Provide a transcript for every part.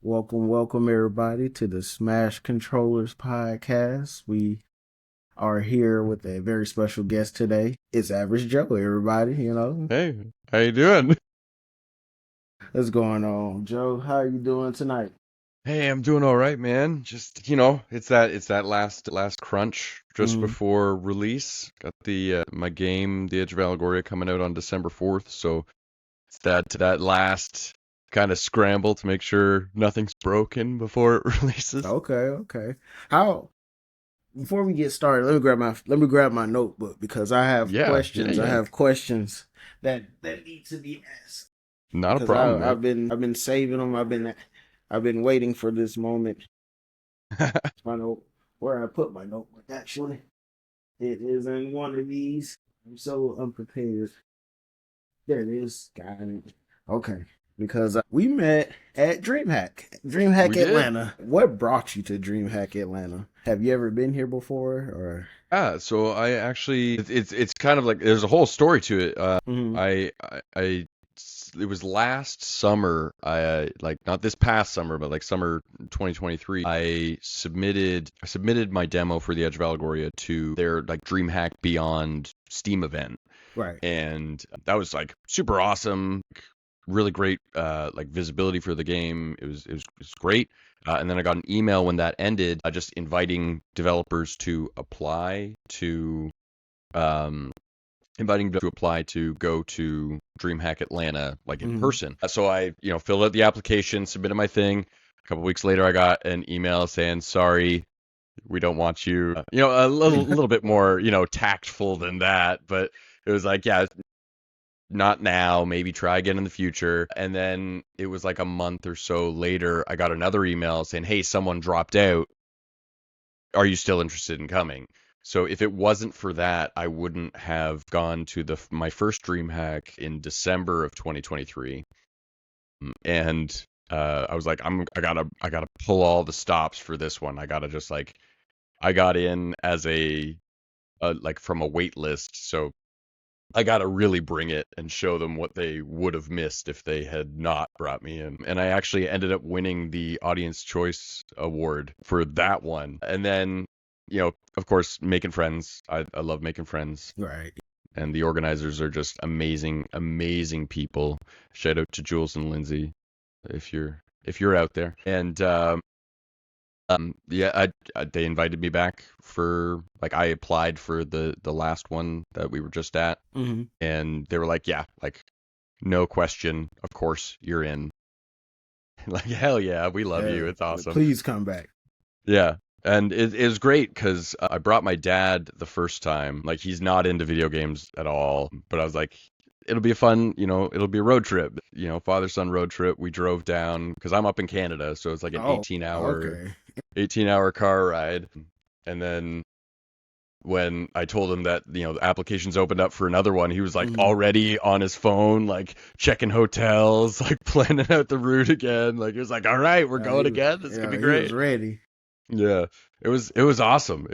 Welcome everybody to the Smash Controllers podcast. We are here with a very special guest today. It's Average Joe, everybody. Hey, how you doing? What's going on, Joe? How are you doing tonight? Hey, I'm doing all right, man. Just, it's that last crunch just Mm, before release. Got the my game, The Edge of Allegoria, coming out on December 4th, so it's that last kind of scramble to make sure nothing's broken before it releases. okay. How Before we get started, let me grab my notebook because I have Yeah, yeah, questions. I yeah. have questions that need to be asked Not a because problem, I've been saving them. I've been waiting for this moment. man. Find out where I put my notebook. Actually, it is in one of these. I'm so unprepared. There it is. Got it. Okay. Because we met at DreamHack We did. Atlanta. What brought you to DreamHack Atlanta? Have you ever been here before? Or So I actually it's kind of like there's a whole story to it. Mhm. I it was last summer. I like not this past summer, but like summer 2023. I submitted my demo for the Edge of Allegoria to their like DreamHack Beyond Steam event, Right. and that was like super awesome, really great like visibility for the game. It was great. And then I got an email when that ended, just inviting developers to apply to um, go to DreamHack Atlanta like in Mhm. person. So I filled out the application, submitted my thing. A couple weeks later, I got an email saying, "Sorry, we don't want you." A little bit more tactful than that, but it was like, yeah, not now, maybe try again in the future. And then it was like a month or so later, I got another email saying, "Hey, someone dropped out. Are you still interested in coming?" So if it wasn't for that, I wouldn't have gone to the my first DreamHack in December of 2023. And I was like, I gotta pull all the stops for this one. I gotta just like I got in as a like from a wait list, so I gotta really bring it and show them what they would have missed if they had not brought me in. And I actually ended up winning the Audience Choice Award for that one. And then, of course, making friends. I love making friends. Right. And the organizers are just amazing, amazing people. Shout out to Jules and Lindsay if you're out there. And yeah, they invited me back for like I applied for the last one that we were just at, Mhm. and they were like, yeah, like no question, of course you're in. Like hell yeah, we love you. Yeah. It's awesome. Please come back. Yeah. And it was great because I brought my dad the first time. Like he's not into video games at all, but I was like, it'll be a fun, it'll be a road trip, father son road trip. We drove down because I'm up in Canada, so it's like an Oh, okay. 18 hour car ride. And then when I told him that, the applications opened up for another one, he was like Mhm. already on his phone, like checking hotels, like planning out the route again. Like he was like, all right, we're going again. This is gonna be He was great. ready. Yeah. It was awesome.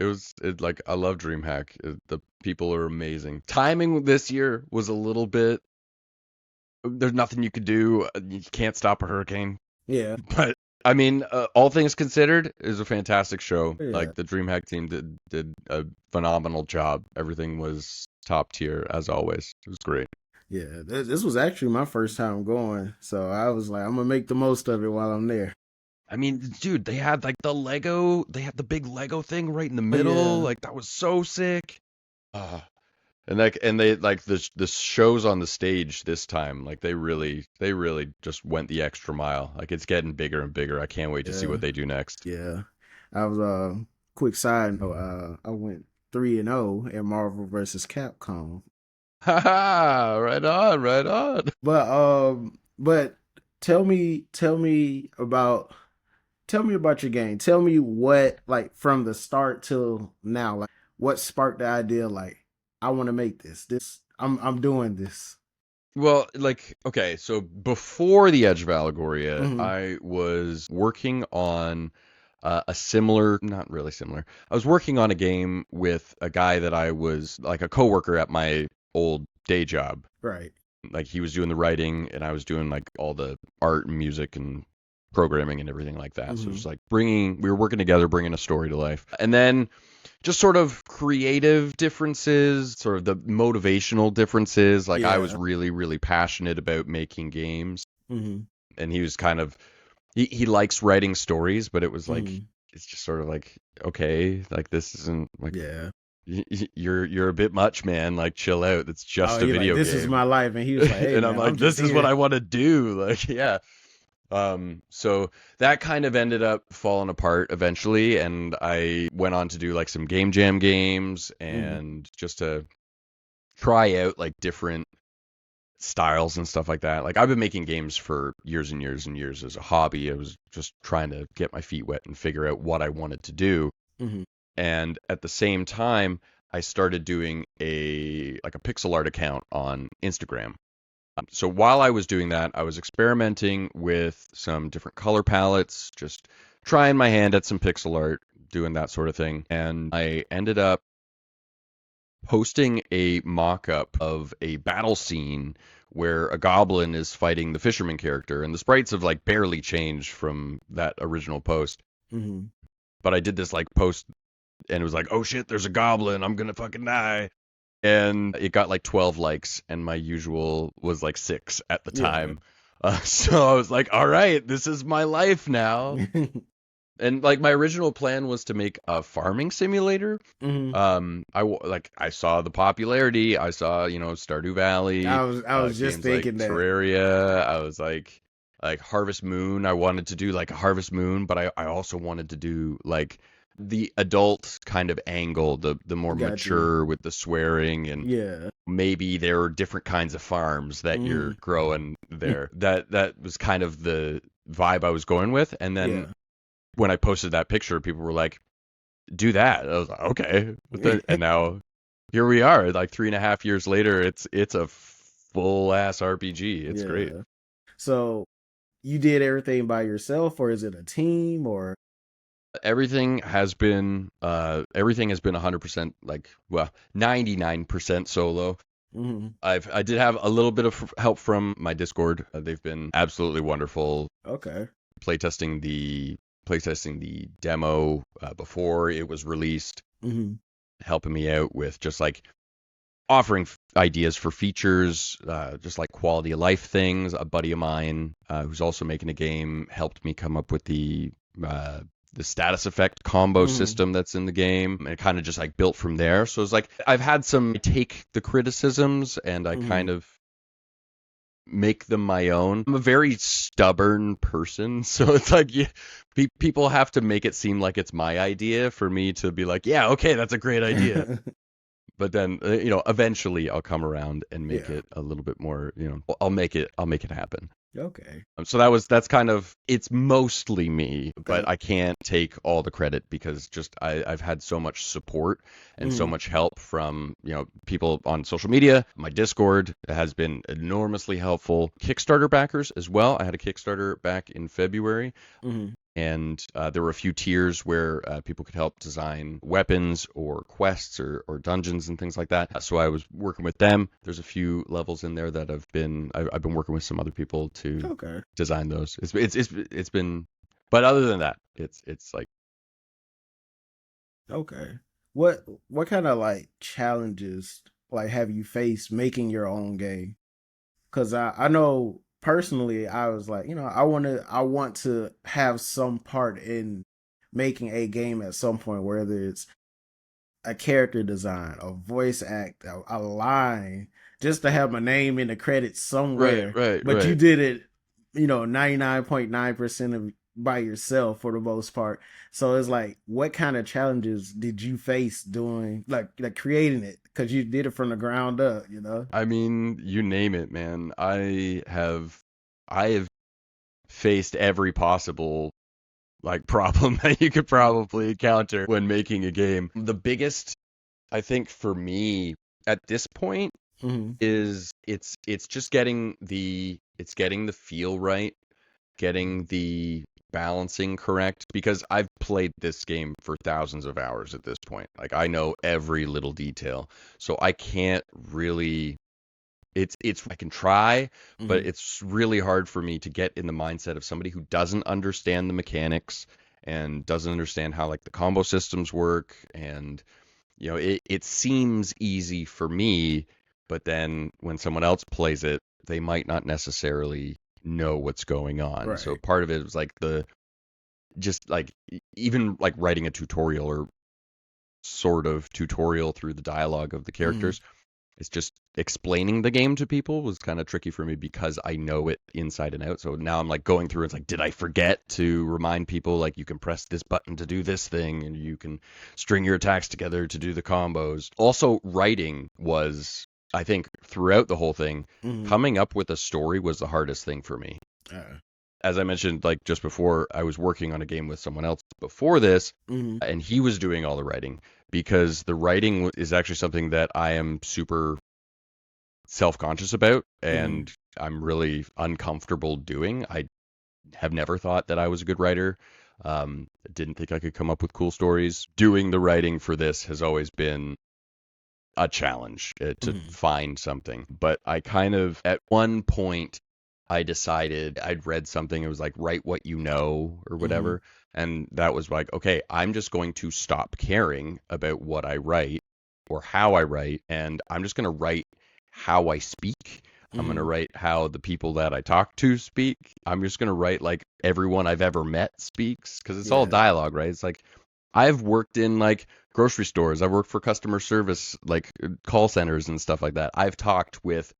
Like I love DreamHack. The people are amazing. Timing this year was a little bit there's nothing you could do. You can't stop a hurricane. Yeah. But I mean, all things considered, it was a fantastic show. Yeah. Like the DreamHack team did a phenomenal job. Everything was top tier as always. It was great. Yeah. This was actually my first time going, so I was like, I'm gonna make the most of it while I'm there. I mean, dude, they had like they had the big Lego thing right in the middle. Yeah. Like that was so sick. Ah, and they like the shows on the stage this time, like they really just went the extra mile. Like it's getting bigger and bigger. I can't wait to see Yeah. what they do next. Yeah. I was quick side note, I went 3-0 in Marvel versus Capcom. Haha, right on, right on. But tell me about your game. Tell me what, like, from the start till now, like, what sparked the idea, like, I want to make this. I'm doing this. Well, like, okay, so before the Edge of Allegoria, Hmm. I was working on a similar, not really similar. I was working on a game with a guy that I was like a coworker at my old day job. Right. Like he was doing the writing and I was doing like all the art and music and programming and everything like that. So Mm-hmm. it's like we were working together, bringing a story to life. And then just sort of creative differences, sort of the motivational differences. Like I was Yeah. really, really passionate about making games, Mm-hmm. and he was kind of he likes writing stories, but it was like Mm-hmm. it's just sort of like, okay, like this isn't like Yeah. you're a bit much, man. Like chill out. It's Oh, just a he like, video this is game. my life, and he was like, "Hey, And I'm man, I'm like, just this is what here." I want to do. Like, yeah. So that kind of ended up falling apart eventually, and I went on to do like some game jam games Mm-hmm. and just to try out like different styles and stuff like that. Like I've been making games for years and years and years as a hobby. I was just trying to get my feet wet and figure out what I wanted to do. Mm-hmm. And at the same time, I started doing a pixel art account on Instagram. So while I was doing that, I was experimenting with some different color palettes, just trying my hand at some pixel art, doing that sort of thing. And I ended up posting a mock-up of a battle scene where a goblin is fighting the fisherman character, and the sprites have like barely changed from that original post. Mm-hmm. But I did this like post, and it was like, oh shit, there's a goblin, I'm gonna fucking die. And it got like 12 likes, and my usual was like 6 at the Yeah. time. So I was like, all right, this is my life now. And like my original plan was to make a farming simulator. Mm-hmm. I saw the popularity. I saw, Stardew Valley, I was just games like thinking that. Terraria. I was like Harvest Moon. I wanted to do like a Harvest Moon, but I also wanted to do like the adult kind of angle, the more Got you. mature with the swearing, and Yeah. maybe there are different kinds of farms that you're Mm-hmm. growing there. That was kind of the vibe I was going with. And then Yeah. when I posted that picture, people were like, do that. I was like, okay. And now here we are, like 3.5 years later. It's a full ass RPG. It's great. Yeah. So you did everything by yourself, or is it a team, or? Everything has been 100% like, well, 99% solo. Mm-hmm. I did have a little bit of help from my Discord. They've been absolutely wonderful Okay. playtesting the demo before it was released, Mm-hmm. helping me out with just like offering ideas for features, just like quality of life things. A buddy of mine who's also making a game helped me come up with the status effect combo Mm-hmm. system that's in the game, and it kind of just like built from there. So it's like I've had some take the criticisms and I Mm-hmm. kind of make them my own. I'm a very stubborn person, so it's like people have to make it seem like it's my idea for me to be like, yeah, okay, that's a great idea. But then eventually I'll come around and make Yeah. it a little bit more. I'll make it happen. Okay. So that's kind of, it's mostly me, but Okay. I can't take all the credit because just I've had so much support and so Mm-hmm. much help from people on social media. My Discord has been enormously helpful. Kickstarter backers as well. I had a Kickstarter back in February, Mm-hmm. and there were a few tiers where people could help design weapons or quests or dungeons and things like that. So I was working with them. There's a few levels in there that I've been working with some other people to Okay. design those. It's been, but other than that, it's like Okay. What kind of like challenges like have you faced making your own game? Because I know personally I was like, I want to have some part in making a game at some point, whether it's a character design, a voice act, a line, just to have my name in the credits right, somewhere. right, But you right. did it, 99.9% of by yourself for the most part. So it's like, what kind of challenges did you face doing like creating it? Because you did it from the ground up. I mean, you name it, man. I have faced every possible like problem that you could probably encounter when making a game. The biggest, I think, for me at this point Mm-hmm. is it's just getting the feel right, getting the balancing correct, because I've played this game for thousands of hours at this point. Like I know every little detail. So I can't really it's I can try, but Mm-hmm. it's really hard for me to get in the mindset of somebody who doesn't understand the mechanics and doesn't understand how like the combo systems work. And it seems easy for me, but then when someone else plays it, they might not necessarily know what's going on. So Right. part of it was like the just like even like writing a tutorial or sort of tutorial through the dialogue of the Mm-hmm. characters. It's just explaining the game to people was kind of tricky for me because I know it inside and out. So now I'm like going through, it's like, did I forget to remind people like you can press this button to do this thing and you can string your attacks together to do the combos. Also, writing was, I think, throughout the whole thing, Mm-hmm. coming up with a story was the hardest thing for me. Uh, As I mentioned, like just before, I was working on a game with someone else before this, mm-hmm. and he was doing all the writing because the writing is actually something that I am super self-conscious about Mm-hmm. and I'm really uncomfortable doing. I have never thought that I was a good writer. Didn't think I could come up with cool stories. Doing the writing for this has always been a challenge to Mm-hmm. find something. But I kind of, at one point, I decided I'd read something. It was like, write what you know or Mm-hmm. whatever. And that was like, okay, I'm just going to stop caring about what I write or how I write. And I'm just going to write how I speak. I'm going to Mm-hmm. write how the people that I talk to speak. I'm just going to write like everyone I've ever met speaks because it's all Yeah. dialogue, right? It's like I've worked in like grocery stores. I've worked for customer service, like call centers and stuff like that. I've talked with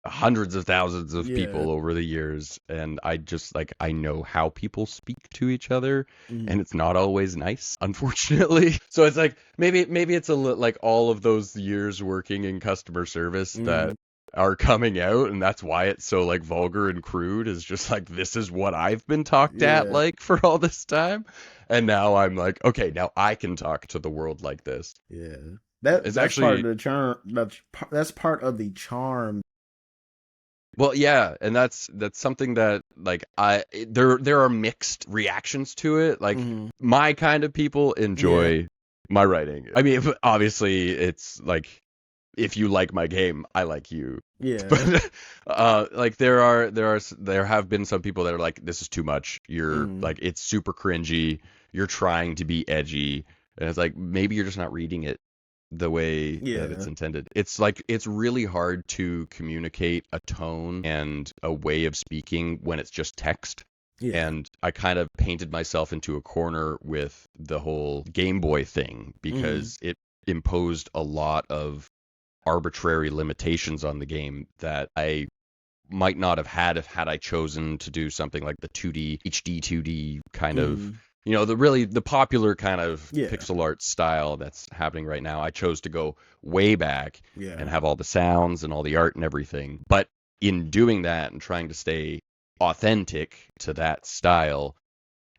hundreds of thousands of Yeah. people over the years, and I just like I know how people speak to each other, Mm-hmm. and it's not always nice, unfortunately. So it's like maybe it's like all of those years working in customer service Mm-hmm. that are coming out, and that's why it's so like vulgar and crude, is just like this is what I've been talked at Yeah. like for all this time. And now I'm like, okay, now I can talk to the world like this. Yeah. That It's that's part of actually the charm. That's part of the charm. Well, yeah, and that's something that like there are mixed reactions to it. Like Mm-hmm. my kind of people Yeah. enjoy my writing. I mean, obviously it's like if you like my game, I like you. Yeah. But like there have been some people that are like this is too much. You're Mm-hmm. like it's super cringy. You're trying to be edgy. And it's like maybe you're just not reading it the way that it's Yeah. intended. It's like it's really hard to communicate a tone and a way of speaking when it's just text. Yeah. And I kind of painted myself into a corner with the whole Game Boy thing Mm-hmm. because it imposed a lot of arbitrary limitations on the game that I might not have had if had I chosen to do something like the 2D HD 2D kind of Mm-hmm. the popular kind of Yeah. pixel art style that's happening right now. I chose to go way back and Yeah. have all the sounds and all the art and everything. But in doing that and trying to stay authentic to that style,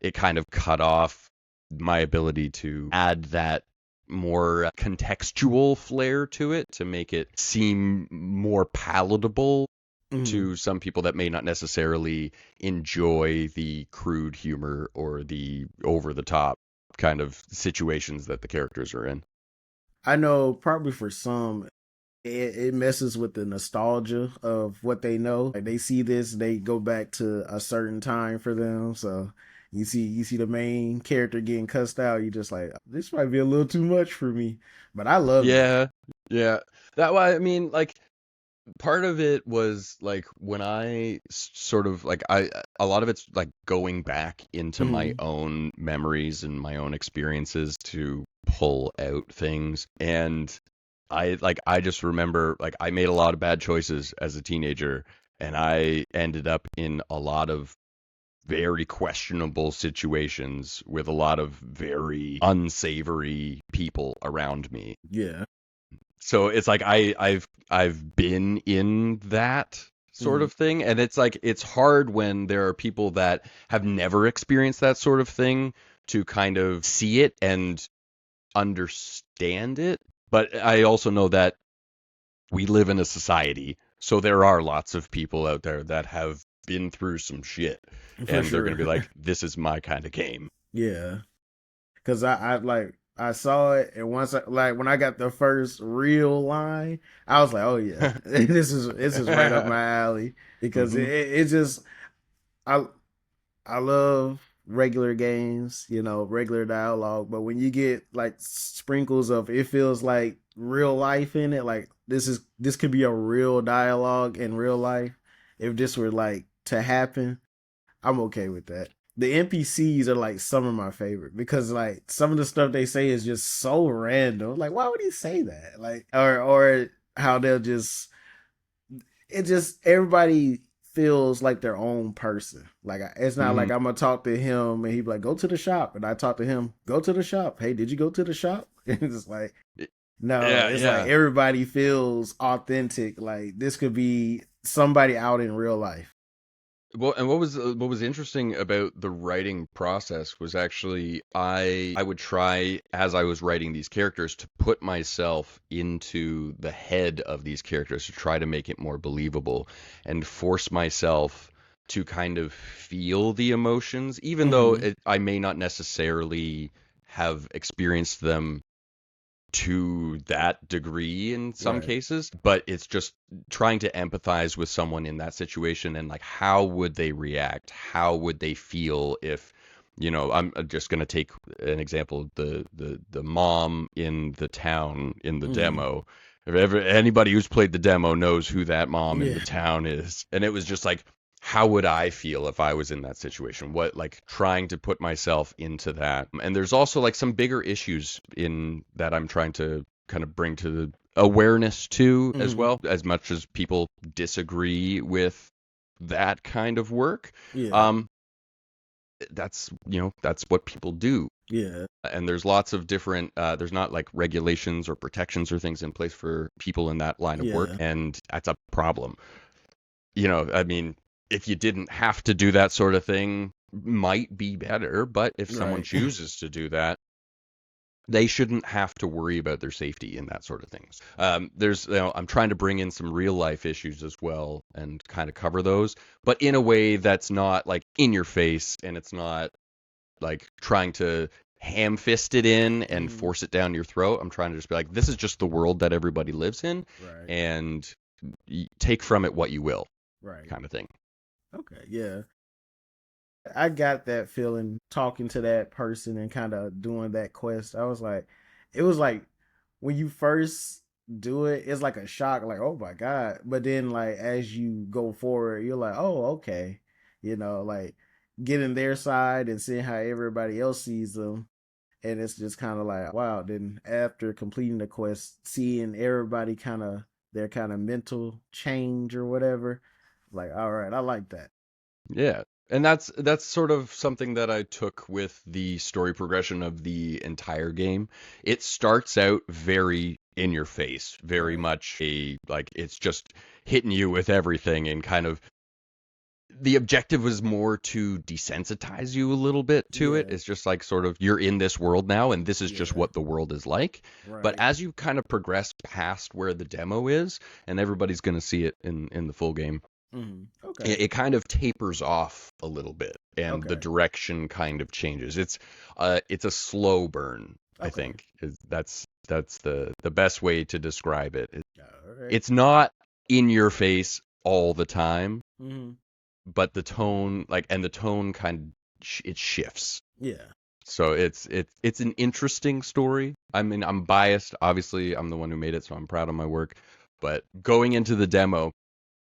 it kind of cut off my ability to add that more contextual flair to it to make it seem more palatable Mm-hmm. to some people that may not necessarily enjoy the crude humor or the over the top kind of situations that the characters are in. I know probably for some it messes with the nostalgia of what they know. Like they see this, they go back to a certain time for them. So you see the main character getting cussed out, you just like this might be a little too much for me. But I loved it. Yeah, yeah. That why I mean, like part of it was like when I sort of like I a lot of it's like going back into my Mm-hmm. own memories and my own experiences to pull out things. And I just remember like I made a lot of bad choices as a teenager and I ended up in a lot of very questionable situations with a lot of very unsavory people around me. Yeah. So it's like I've been in that sort Mm-hmm. of thing, and it's like it's hard when there are people that have never experienced that sort of thing to kind of see it and understand it. But I also know that we live in a society, so there are lots of people out there that have been through some shit, For and they're going sure. to be like, "This is my kind of game." Yeah. Cause I like I saw it, and once like when I got the first real line, I was like, "Oh yeah, this is right up my alley." Because Hmm. it just I I love regular games, regular dialogue, but when you get like sprinkles of it feels like real life in it, like this could be a real dialogue in real life. If this were like to happen, I'm okay with that. The NPCs are like some of my favorite because like some of the stuff they say is just so random. Like, why would he say that? Like, or how they'll just it just everybody feels like their own person. Like it's not like Hmm. I'm gonna talk to him and he be like, "Go to the shop," and I talk to him, "Go to the shop." Hey, did you go to the shop? And it's like no, Yeah, it's like yeah. everybody feels authentic. Like this could be somebody out in real life. Well, and what was interesting about the writing process was actually I would try as I was writing these characters to put myself into the head of these characters to try to make it more believable and force myself to kind of feel the emotions, even though Mm-hmm. I may not necessarily have experienced them to that degree in some Right. cases, but it's just trying to empathize with someone in that situation and like how would they react? How would they feel if, I'm just going to take an example, the mom in the town in the Mm-hmm. demo. If ever anybody who's played the demo knows who that mom in the Yeah. town is. And it was just like how would I feel if I was in that situation? What, like, trying to put myself into that. And there's also like some bigger issues in that I'm trying to kind of bring to the awareness to as Mm-hmm. well, as much as people disagree with that kind of work. Yeah. Um, that's what people do. Yeah. And there's lots of different, there's not like regulations or protections or things in place for people in that line of work. Yeah. And that's a problem. I mean, if you didn't have to do that sort of thing, might be better. But if someone Right. chooses to do that, they shouldn't have to worry about their safety in that sort of things. I'm trying to bring in some real life issues as well and kind of cover those, but in a way that's not like in your face and it's not like trying to ham fist it in and Mm-hmm. force it down your throat. I'm trying to just be like, this is just the world that everybody lives in, Right. and take from it what you will, Right. kind of thing. Okay. Yeah. I got that feeling talking to that person and kind of doing that quest. I was like, it was like when you first do it, it's like a shock, like, oh my God. But then, like, as you go forward, you're like, oh, okay. Like getting their side and seeing how everybody else sees them. And it's just kind of like, wow. Then after completing the quest, seeing everybody their kind of mental change or whatever, like, all right, I like that. Yeah. And that's sort of something that I took with the story progression of the entire game. It starts out very in your face, very Right. much a like it's just hitting you with everything and kind of the objective was more to desensitize you a little bit to it. Yeah. It's just like sort of you're in this world now and this is just Yeah. what the world is like. But Right. as you kind of progress past where the demo is, and everybody's going to see it in the full game, Okay. it kind of tapers off a little bit and the Okay. direction kind of changes. It's a slow burn, I Okay. think. That's the best way to describe it. All right. It's not in your face all the time, Mm-hmm. but the tone kind of it shifts. Yeah. So it's an interesting story. I mean, I'm biased. Obviously, I'm the one who made it, so I'm proud of my work. But going into the demo,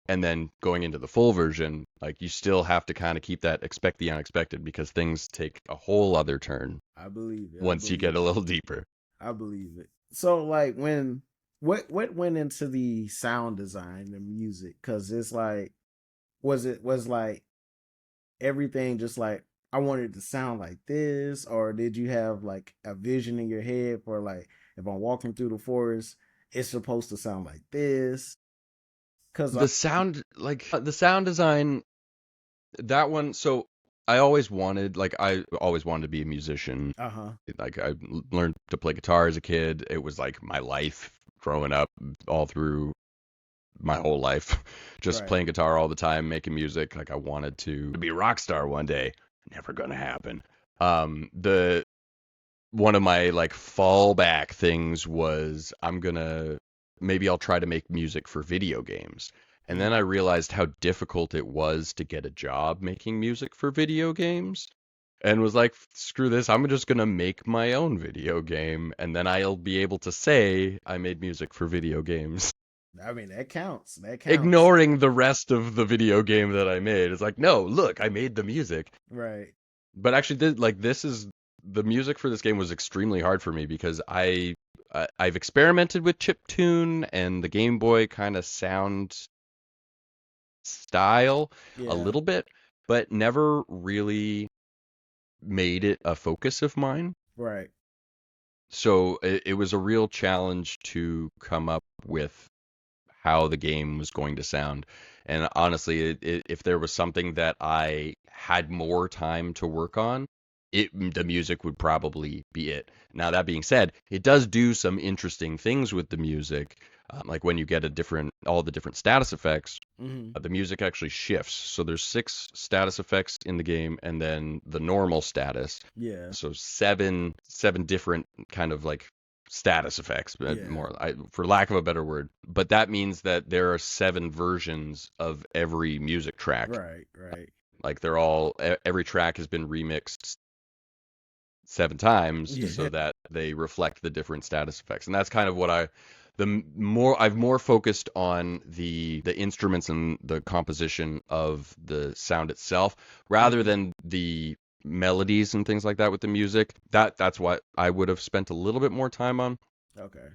and then going into the full version, like you still have to kind of keep that expect the unexpected because things take a whole other turn I believe it. I once you get believe a it. little deeper. I believe it. So like when what went into the sound design, the music? Because it's like was like everything just like I wanted it to sound like this, or did you have like a vision in your head for like if I'm walking through the forest, it's supposed to sound like this? Because The sound design, that one. So I always wanted to be a musician. uh huh. Like I learned to play guitar as a kid. It was like my life growing up, all through my whole life, just Right. playing guitar all the time, making music. Like I wanted to be a rock star one day. Never gonna happen. The one of my like fallback things was maybe I'll try to make music for video games. And then I Mm, realized how difficult it was to get a job making music for video games and was like, screw this, I'm just gonna make my own video game and then I'll be able to say I made music for video games. I mean, that counts. That counts. Ignoring the rest of the video game that I made. It's like, no, look, I made the music. Right. But actually, this is the music for this game was extremely hard for me because I've experimented with chiptune and the Game Boy kind of sound style a Yeah. little bit, but never really made it a focus of mine. Right. So it was a real challenge to come up with how the game was going to sound. And honestly, if there was something that I had more time to work on, the music would probably be it. Now that being said, it does do some interesting things with the music, like when you get all the different status effects. Hmm. The music actually shifts. So there's 6 status effects in the game, and then the normal status. Yeah. So seven different kind of like status effects, but Yeah. more for lack of a better word. But that means that there are 7 versions of every music track. Right. Right. Like every track has been remixed 7 times so Yeah. that they reflect the different status effects. And that's kind of what I've more focused on the instruments and the composition of the sound itself rather Hmm. than the melodies and things like that with the music. That's what I would have spent a little bit more time on. Okay.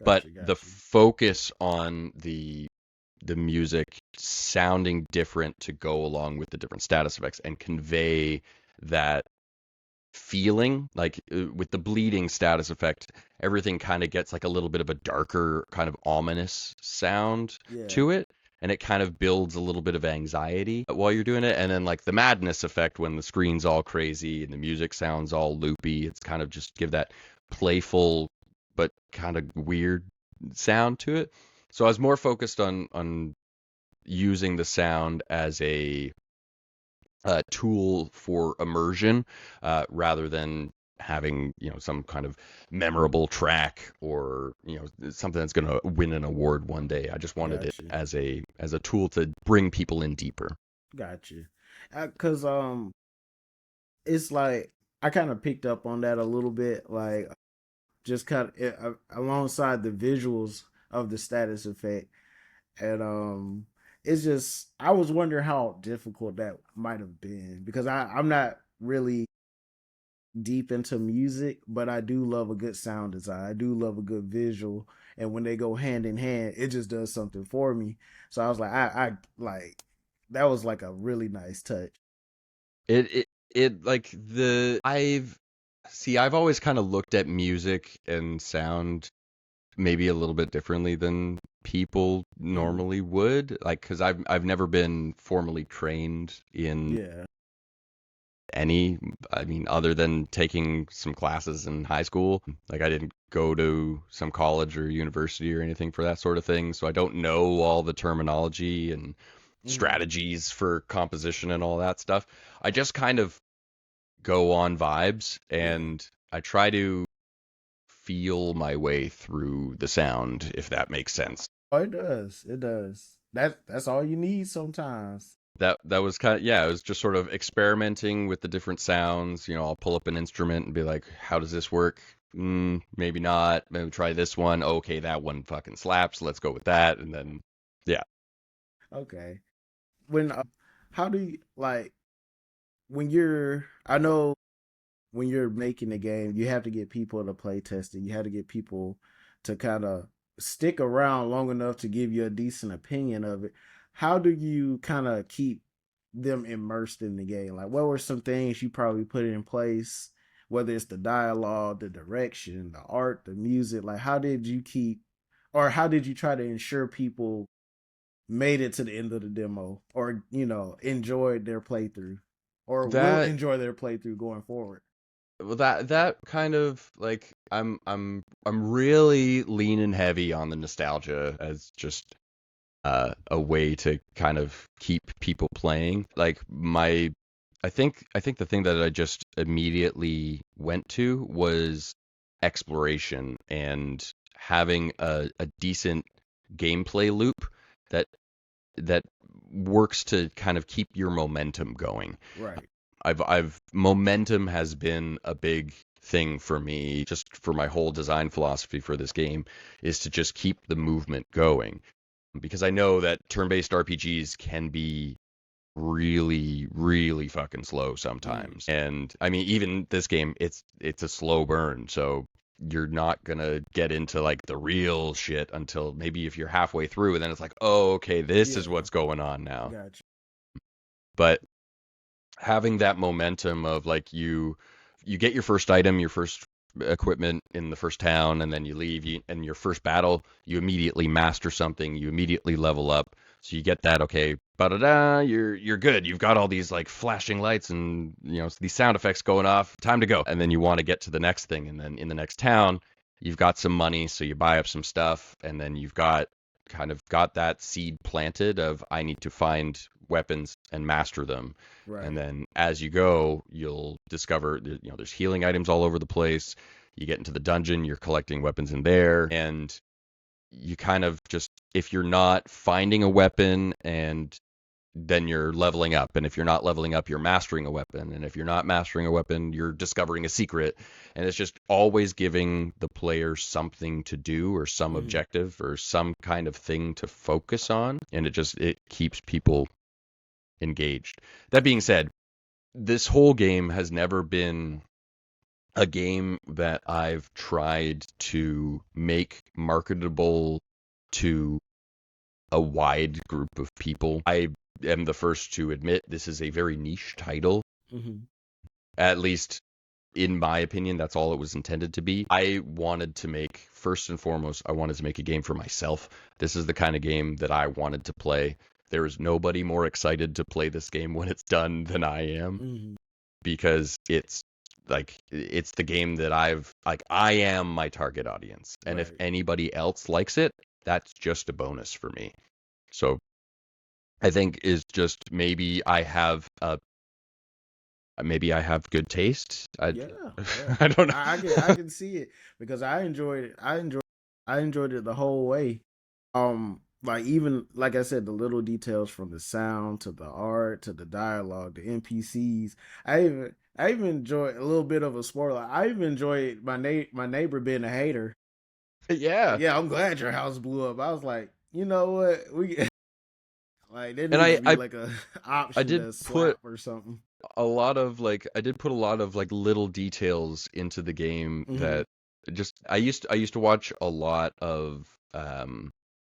But Gotcha. the Gotcha. focus on the music sounding different to go along with the different status effects and convey that feeling like with the bleeding status effect, everything kind of gets like a little bit of a darker kind of ominous sound Yeah. to it, and it kind of builds a little bit of anxiety while you're doing it. And then like the madness effect, when the screen's all crazy and the music sounds all loopy, it's kind of just give that playful but kind of weird sound to it. So I was more focused on using the sound as a tool for immersion rather than having some kind of memorable track or something that's going to win an award one day. I just wanted it Gotcha. as a tool to bring people in deeper. Gotcha. Cause it's like I kind of picked up on that a little bit, like just kind of alongside the visuals of the status effect, and it's just I was wondering how difficult that might have been because I'm not really deep into music, but I do love a good sound design. I do love a good visual, and when they go hand in hand, it just does something for me. So I was like, I like that was like a really nice touch. It like the I've always kind of looked at music and sound maybe a little bit differently than people Mm, normally would, like because I've never been formally trained in yeah. any, I mean, other than taking some classes in high school. Like I didn't go to some college or university or anything for that sort of thing, so I don't know all the terminology and Mm, strategies for composition and all that stuff. I just kind of go on vibes yeah. and I try to feel my way through the sound, if that makes sense. Oh, it does. It does. That's all you need sometimes. That was kind of, yeah, it was just sort of experimenting with the different sounds. I'll pull up an instrument and be like, how does this work? Maybe not. Maybe try this one. Okay, that one fucking slaps. Let's go with that. And then, yeah. Okay. When how do you like when you're I know when you're making a game, you have to get people to play test it. You have to get people to kind of stick around long enough to give you a decent opinion of it. How do you kind of keep them immersed in the game? Like, what were some things you probably put in place, whether it's the dialogue, the direction, the art, the music? Like, how did you keep, or how did you try to ensure people made it to the end of the demo or, enjoyed their playthrough or will That enjoy their playthrough going forward? well, that kind of like I'm really leaning heavy on the nostalgia as just a way to kind of keep people playing. Like my I think the thing that I just immediately went to was exploration and having a decent gameplay loop that that works to kind of keep your momentum going. Right. I've momentum has been a big thing for me, just for my whole design philosophy for this game, is to just keep the movement going. Because I know that turn-based RPGs can be really, really fucking slow Mm. sometimes. And I mean, even this game, it's a slow burn, so you're not gonna get into like the real shit until maybe if you're halfway through, and then it's like, oh, okay, this is Yeah. what's going on now. Gotcha. But having that momentum of like you get your first item, your first equipment in the first town, and then you leave. And your first battle, you immediately master something. You immediately level up. So you get that. Okay, ba-da-da, you're good. You've got all these like flashing lights and these sound effects going off. Time to go. And then you want to get to the next thing. And then in the next town, you've got some money, so you buy up some stuff, and then you've got kind of got that seed planted of I need to find weapons and master them. And Right. then as you go, you'll discover that, there's healing items all over the place. You get into the dungeon, you're collecting weapons in there, and you kind of just, if you're not finding a weapon, and then you're leveling up. And if you're not leveling up, you're mastering a weapon. And if you're not mastering a weapon, you're discovering a secret. And it's just always giving the player something to do, or some Mm. objective, or some kind of thing to focus on. And it keeps people engaged. That being said, this whole game has never been a game that I've tried to make marketable to a wide group of people. I am the first to admit this is a very niche title. Hmm. At least in my opinion, that's all it was intended to be. I wanted to make, first and foremost, I wanted to make a game for myself. This is the kind of game that I wanted to play. There is nobody more excited to play this game when it's done than I am, Hmm. because it's the game that I am my target audience. And if Right. anybody else likes it, that's just a bonus for me. So I think is just maybe I have good taste. Yeah. Yeah. I don't I can see it because I enjoyed it. I enjoyed it the whole way. Like even like I said, the little details from the sound to the art to the dialogue, the NPCs. I even enjoy a little bit of a spoiler. I even enjoyed my neighbor being a hater. yeah. Yeah, I'm glad your house blew up. I was like, you know what? We like there And needs to be like a I option did to put slap or something. I did put a lot of like little details into the game Hmm. that just I used to watch a lot of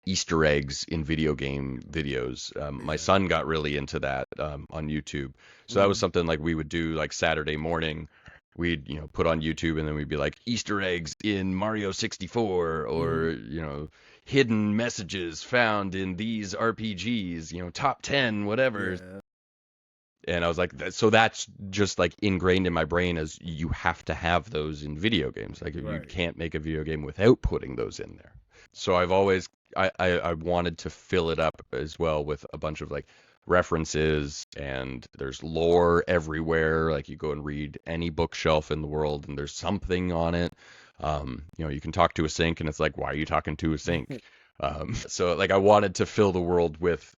Easter eggs in video game videos. My Yeah. son got really into that on YouTube. So that was Hmm. something like we would do like Saturday morning. We'd, put on YouTube, and then we'd be like Easter eggs in Mario 64, Hmm. or, hidden messages found in these RPGs, top 10, whatever. Yeah. And I was like, so that's just like ingrained in my brain as you have to have those in video games. Like you Right. can't make a video game without putting those in there. So I've always I wanted to fill it up as well with a bunch of like references, and there's lore everywhere. Like you go and read any bookshelf in the world and there's something on it. You can talk to a sink and it's like, why are you talking to a sink? So like I wanted to fill the world with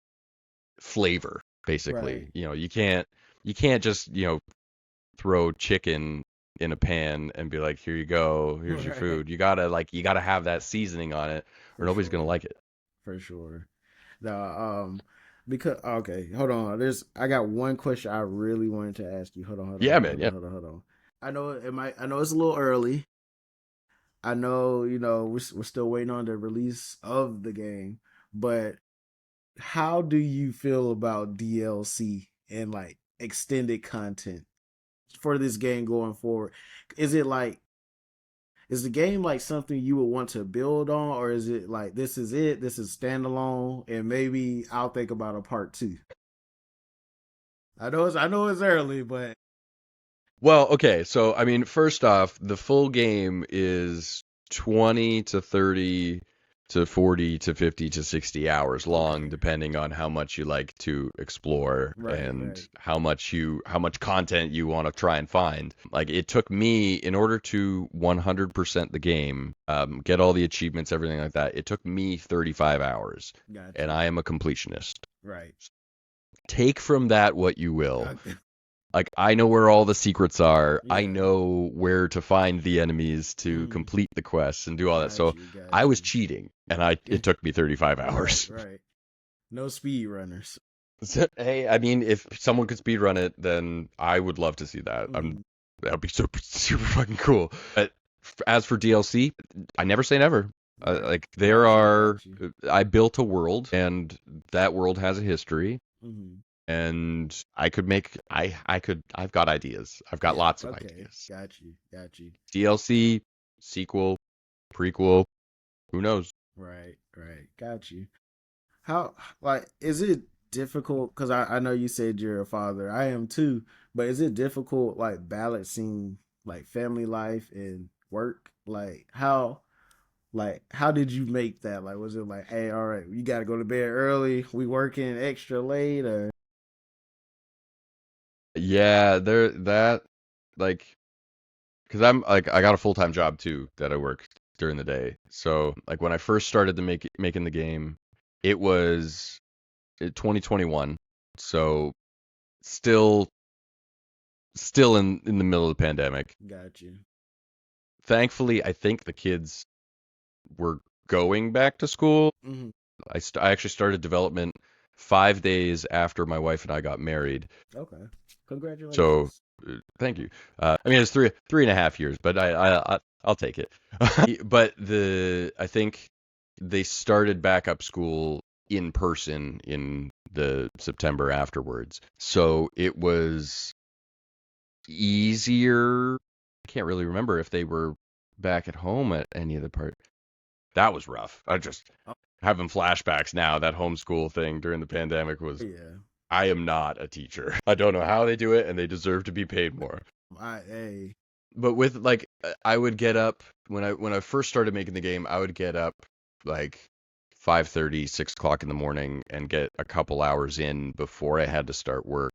flavor, basically. Right. You can't just, throw chicken in a pan and be like, here you go, here's your Right. food. You gotta have that seasoning on it, or For nobody's gonna sure. like it. For sure. No, because okay, hold on. I got one question I really wanted to ask you. Hold on, hold on, Yeah, hold on, man. hold on, Yeah. hold on, hold on. I know it's a little early. I know, we're still waiting on the release of the game, but how do you feel about DLC and like extended content for this game going forward? Is it like is the game like something you would want to build on, or is it like this is it, this is standalone, and maybe I'll think about a part two? I know it's early, but Well, okay. So, I mean, first off, the full game is 20 to 30. to 40 to 50 to 60 hours long, Okay. depending on how much you like to explore Right, and right. how much content you want to try and find. Like it took me, in order to 100% the game, get all the achievements, everything like that, it took me 35 hours, Got and you. I am a completionist. Right. Take from that what you will. Okay. Like I know where all the secrets are. I Yeah. know where to find the enemies to Mm. complete the quests and do all that. Got So you. I Got was you. cheating, and it took me 35 Right, hours. right. No speed runners. Hey, I mean, if someone could speedrun it, then I would love to see that. Mm. That would be super super fucking cool. But as for DLC, I never say never. Right. Like there Got you. are, Got you. I built a world, and that world has a history, Mm. and I've got ideas. I've got Yeah. lots of Okay. ideas. Got you. Got you. DLC, sequel, prequel, who knows? Right. Right. Got you. How, like, is it difficult? Because I know you said you're a father. I am too. But is it difficult, like, balancing, like, family life and work? How did you make that? Like, was it like, hey, all right, you got to go to bed early. We working extra late, or Yeah, there that like because I'm like I got a full-time job too that I work during the day. So like when I first started to making the game, it was 2021. So still in the middle of the pandemic. got you? Thankfully, I think the kids were going back to school. Hmm. I actually started development 5 days after my wife and I got married. Okay, So congratulations. thank you. I mean, it's three and a half years, but I'll take it. But I think they started back up school in person in the September afterwards. So it was easier. I can't really remember if they were back at home at any other part. That was rough. I just Oh, having flashbacks now. That homeschool thing during the pandemic was. yeah, I am not a teacher. I don't know how they do it, and they deserve to be paid more. hey, But with like I would get up when I first started making the game, I would get up like 5:30, 6 o'clock in the morning and get a couple hours in before I had to start work.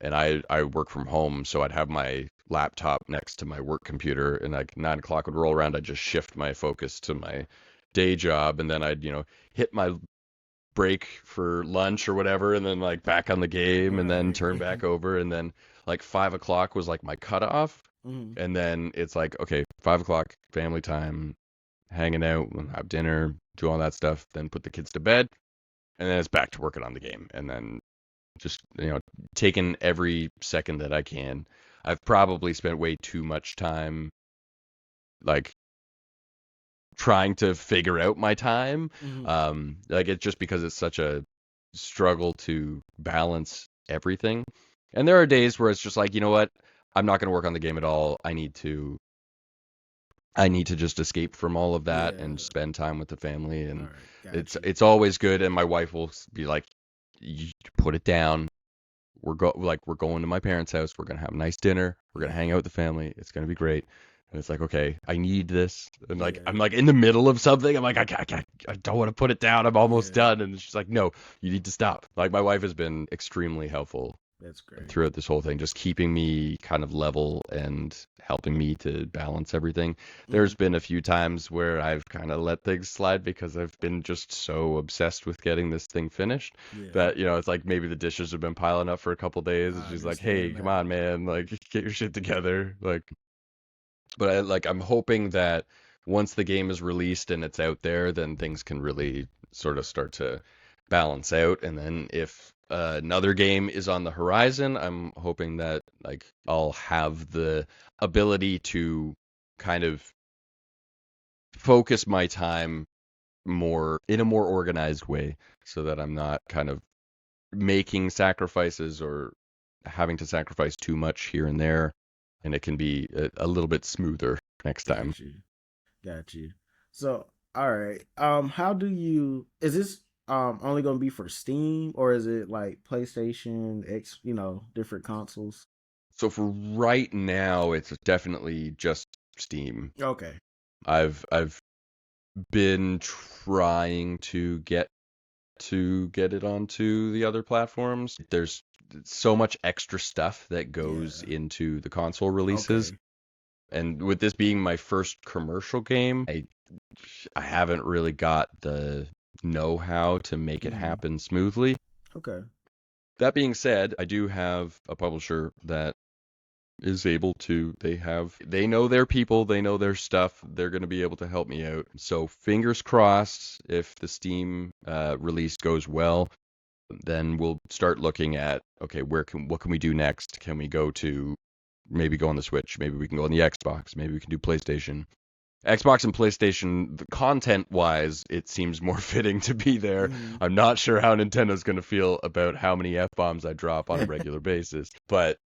And I work from home, so I'd have my laptop next to my work computer, and like 9 o'clock would roll around, I'd just shift my focus to my day job, and then I'd hit my break for lunch or whatever, and then like back on the game, and then right. turn back over, and then like 5 o'clock was like my cutoff, Hmm. and then it's like okay, 5 o'clock family time, hanging out, we'll have dinner, do all that stuff, then put the kids to bed, and then it's back to working on the game, and then just taking every second that I can. I've probably spent way too much time like trying to figure out my time. Hmm. Like it's just because it's such a struggle to balance everything. And there are days where it's just like, you know what? I'm not going to work on the game at all. I need to just escape from all of that Yeah. and spend time with the family, All and right. Got you. it's always good, and my wife will be like, you put it down. We're going to my parents' house. We're gonna have a nice dinner. We're gonna hang Yeah. out with the family. It's gonna be great. And it's like, okay, I need this. And like Yeah. I'm like in the middle of something. I'm like, I don't want to put it down. I'm almost Yeah. done. And she's like, no, you need to stop. Like my wife has been extremely helpful That's great. throughout this whole thing, just keeping me kind of level and helping me to balance everything. Hmm. There's been a few times where I've kind of let things slide because I've been just so obsessed with getting this thing finished Yeah. that, it's like maybe the dishes have been piling up for a couple days and I she's like, "Hey, understand come that. on, man, like get your shit together." Like, but I'm hoping that once the game is released and it's out there, then things can really sort of start to balance out. And then if another game is on the horizon, I'm hoping that like I'll have the ability to kind of focus my time more in a more organized way so that I'm not kind of making sacrifices or having to sacrifice too much here and there, and it can be a little bit smoother next time. Got you. Got you. So, all right. How do you? Is this only gonna be for Steam, or is it like PlayStation, X? Different consoles. So for right now, it's definitely just Steam. Okay. I've been trying to get it onto the other platforms. There's so much extra stuff that goes Yeah. into the console releases. Okay. And with this being my first commercial game, I haven't really got the know-how to make it Hmm. happen smoothly. Okay. That being said, I do have a publisher that is able to, they know their people, they know their stuff, they're going to be able to help me out. So fingers crossed, if the Steam release goes well, then we'll start looking at, okay, what can we do next? Can we go to, maybe go on the Switch, maybe we can go on the Xbox, maybe we can do PlayStation. Xbox and PlayStation, content wise, it seems more fitting to be there. Hmm. I'm not sure how Nintendo's going to feel about how many F bombs I drop on a regular basis, but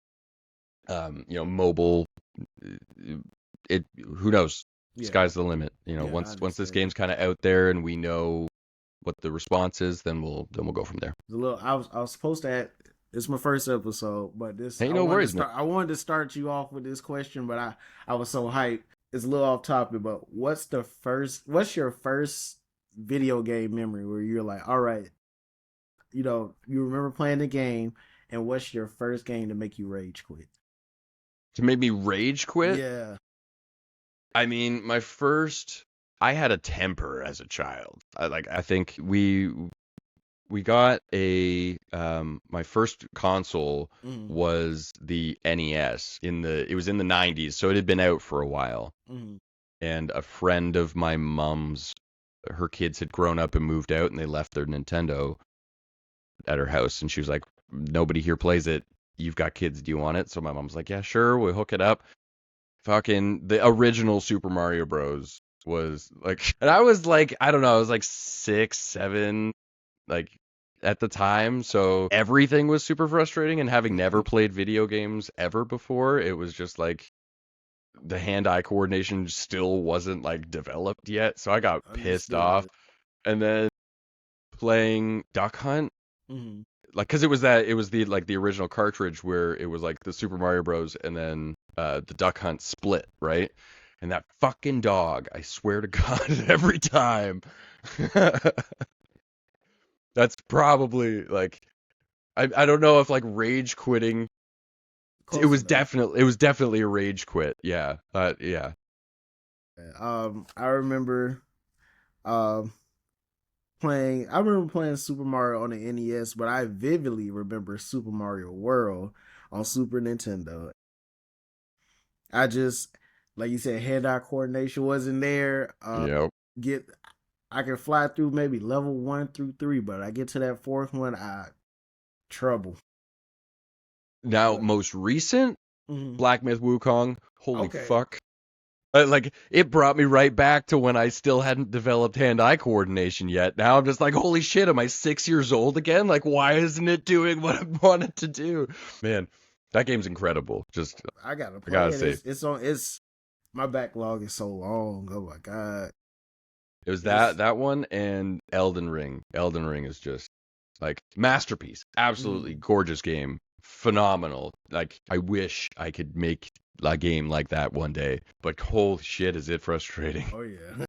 mobile, it who knows? Yeah. Sky's the limit. Yeah, I Once this understand. game's kind of out there and we know what the response is, then we'll go from there. It's a little. I was supposed to. It's my first episode, but this Hey, I no wanted to worries, man. start. I wanted to start you off with this question, but I was so hyped. It's a little off topic, but What's your first video game memory where you're like, all right, you remember playing the game, and what's your first game to make you rage quit? To make me rage quit. Yeah. I mean, I had a temper as a child. I think we got my first console Mm-hmm. was the NES it was in the 90s, so it had been out for a while. Mm-hmm. And a friend of my mom's, her kids had grown up and moved out and they left their Nintendo at her house, and she was like, nobody here plays it. You've got kids, do you want it? So my mom's like, yeah, sure, we'll hook it up. Fucking the original Super Mario Bros. Was like, and I was like, I don't know, I was like 6, 7, like at the time, so everything was super frustrating. And having never played video games ever before, it was just like the hand-eye coordination still wasn't like developed yet, so I got pissed off. Understood. And then playing Duck Hunt, Mm-hmm. like, because it was the original cartridge where it was like the Super Mario Bros. And then the Duck Hunt split, right? And that fucking dog, I swear to God, every time. That's probably like, I don't know if like rage quitting. Close enough. It was definitely a rage quit. Yeah. Yeah. I remember um I remember playing Super Mario on the NES, but I vividly remember Super Mario World on Super Nintendo. I just, like you said, hand-eye coordination wasn't there. Yep. Get I can fly through maybe level 1 through 3, but I get to that fourth one, I trouble. Now, But most recent mhm. Black Myth Wukong. Holy Okay, fuck. Like, it brought me right back to when I still hadn't developed hand-eye coordination yet. Now I'm just like, holy shit, am I 6 years old again? Like, why isn't it doing what I wanted to do? Man, that game's incredible. Just, I gotta I play gotta it. say, It's my backlog is so long. Oh my god, it was it's that one and Elden Ring. Elden Ring is just like masterpiece. Absolutely mm, gorgeous game. Phenomenal. Like, I wish I could make a game like that one day. But holy shit, is it frustrating. oh yeah.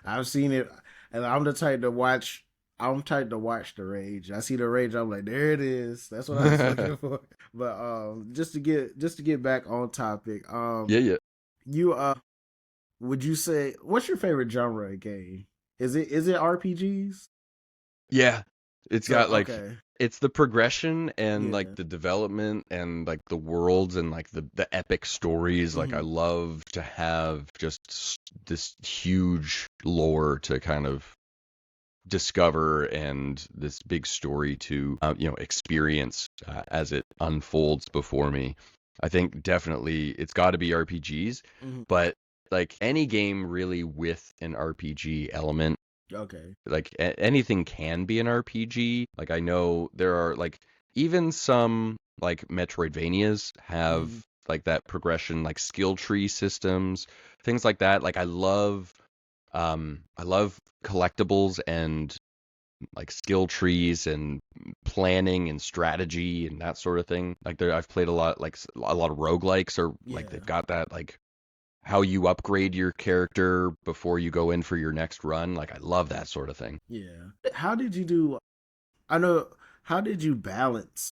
I've seen it, and I'm the type to watch. I'm type to watch the rage. I see the rage. I'm like, there it is. That's what I was looking for. But just to get back on topic. Yeah, yeah. You would you say what's your favorite genre of game? Is it RPGs? Yeah, it's So got like, okay, it's the progression and like yeah. the development and like the worlds and like the epic stories. Like, I Hmm. love to have just this huge lore to kind of discover and this big story to experience as it unfolds before me. I think definitely it's got to be RPGs, Hmm. but like any game really with an RPG element, Okay. like anything can be an RPG. Like, I know there are like even some like Metroidvanias have Hmm. like that progression, like skill tree systems, things like that. Like, I love collectibles and like skill trees and planning and strategy and that sort of thing. Like, I've played a lot, like a lot of roguelikes, or like Yeah. they've got that like how you upgrade your character before you go in for your next run. Like I love that sort of thing. Yeah. How did you do? I know. How did you balance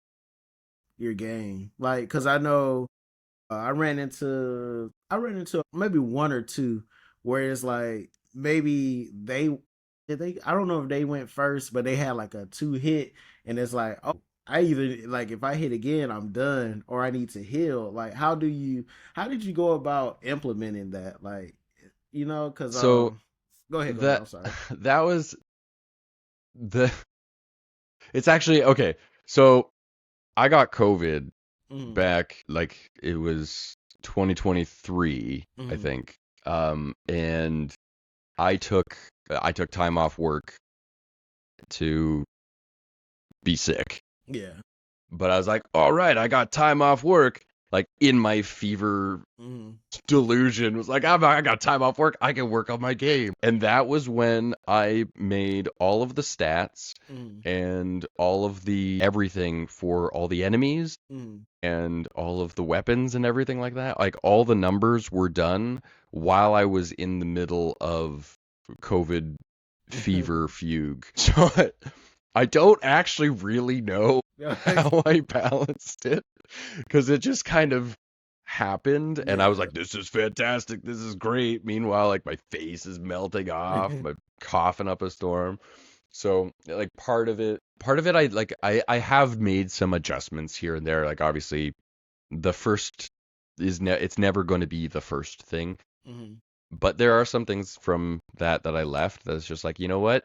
your game? Like, because I know I ran into maybe one or two where it's like maybe they I don't know if they went first, but they had like a two hit, and it's like, oh, I either like if I hit again, I'm done, or I need to heal. Like, how did you go about implementing that? Like, because So go ahead. that I'm sorry. that was the it's actually okay. So I got COVID Mm, back like it was 2023, I mm, think. And I took I took time off work to be sick. yeah. But I was like, all right, I got time off work. Like in my fever Mm, delusion was like, I got time off work. I can work on my game. And that was when I made all of the stats mm, and all of the everything for all the enemies mm. and all of the weapons and everything like that. Like all the numbers were done while I was in the middle of COVID fever fugue. So I don't actually really know how I balanced it because it just kind of happened and I was Yeah. like, this is fantastic, this is great. Meanwhile, like my face is melting off, my coughing up a storm. So like part of it I have made some adjustments here and there. Like obviously the first it's never going to be the first thing, Mhm. but there are some things from that I left that's just like, you know what?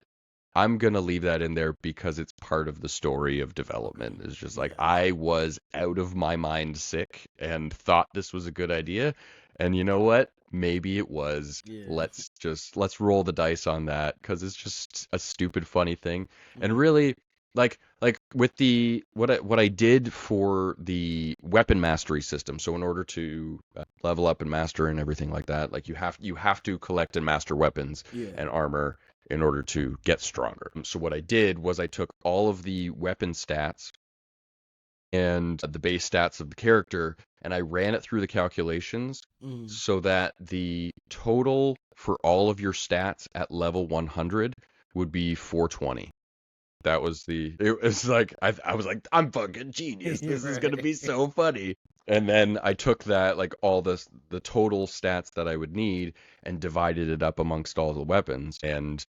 I'm gonna leave that in there because it's part of the story of Okay. development. It's just like Yeah. I was out of my mind sick and thought this was a good idea. And you know what? Maybe it was. Yeah. Let's roll the dice on that because it's just a stupid funny thing. And Mhm. really like with the what I did for the weapon mastery system. So in order to level up and master and everything like that, like you have to collect and master weapons Yeah. and armor in order to get stronger. So what I did was I took all of the weapon stats and the base stats of the character and I ran it through the calculations Mhm. so that the total for all of your stats at level 100 would be 420. That was it was like I was like I'm fucking genius. You're This is going to be right. so funny. And then I took that like all the total stats that I would need and divided it up amongst all the weapons and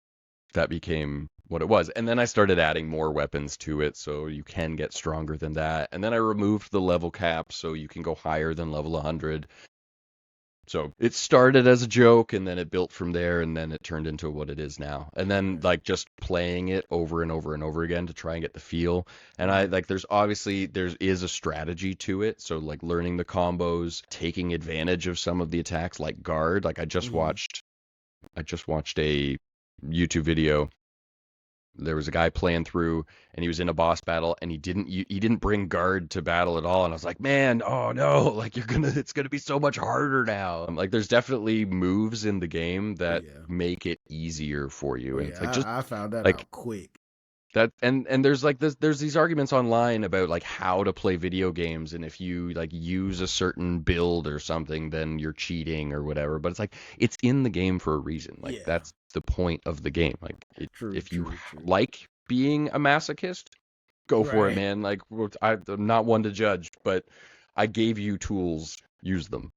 that became what it was. And then I started adding more weapons to it so you can get stronger than that. And then I removed the level cap so you can go higher than level 100. So it started as a joke and then it built from there and then it turned into what it is now. And then Right. like just playing it over and over and over again to try and get the feel. And I Mhm. like there is a strategy to it. So like learning the combos, taking advantage of some of the attacks like guard. Like Mhm. I just watched a YouTube video. There was a guy playing through and he was in a boss battle and he didn't bring guard to battle at all and I was like, "Man, oh no, like it's going to be so much harder now." Like there's definitely moves in the game Oh that yeah. make it easier for Oh you and it's like yeah. just I found that like out quick. that and there's like there's these arguments online about like how to play video games and if you like use a certain build or something then you're cheating or whatever, but it's like it's in the game for a reason. Like Yeah. that's the point of the game. Like True. if you True. True. like being a masochist, go for it, Right. man. Like I'm not one to judge, but I gave you tools, use them.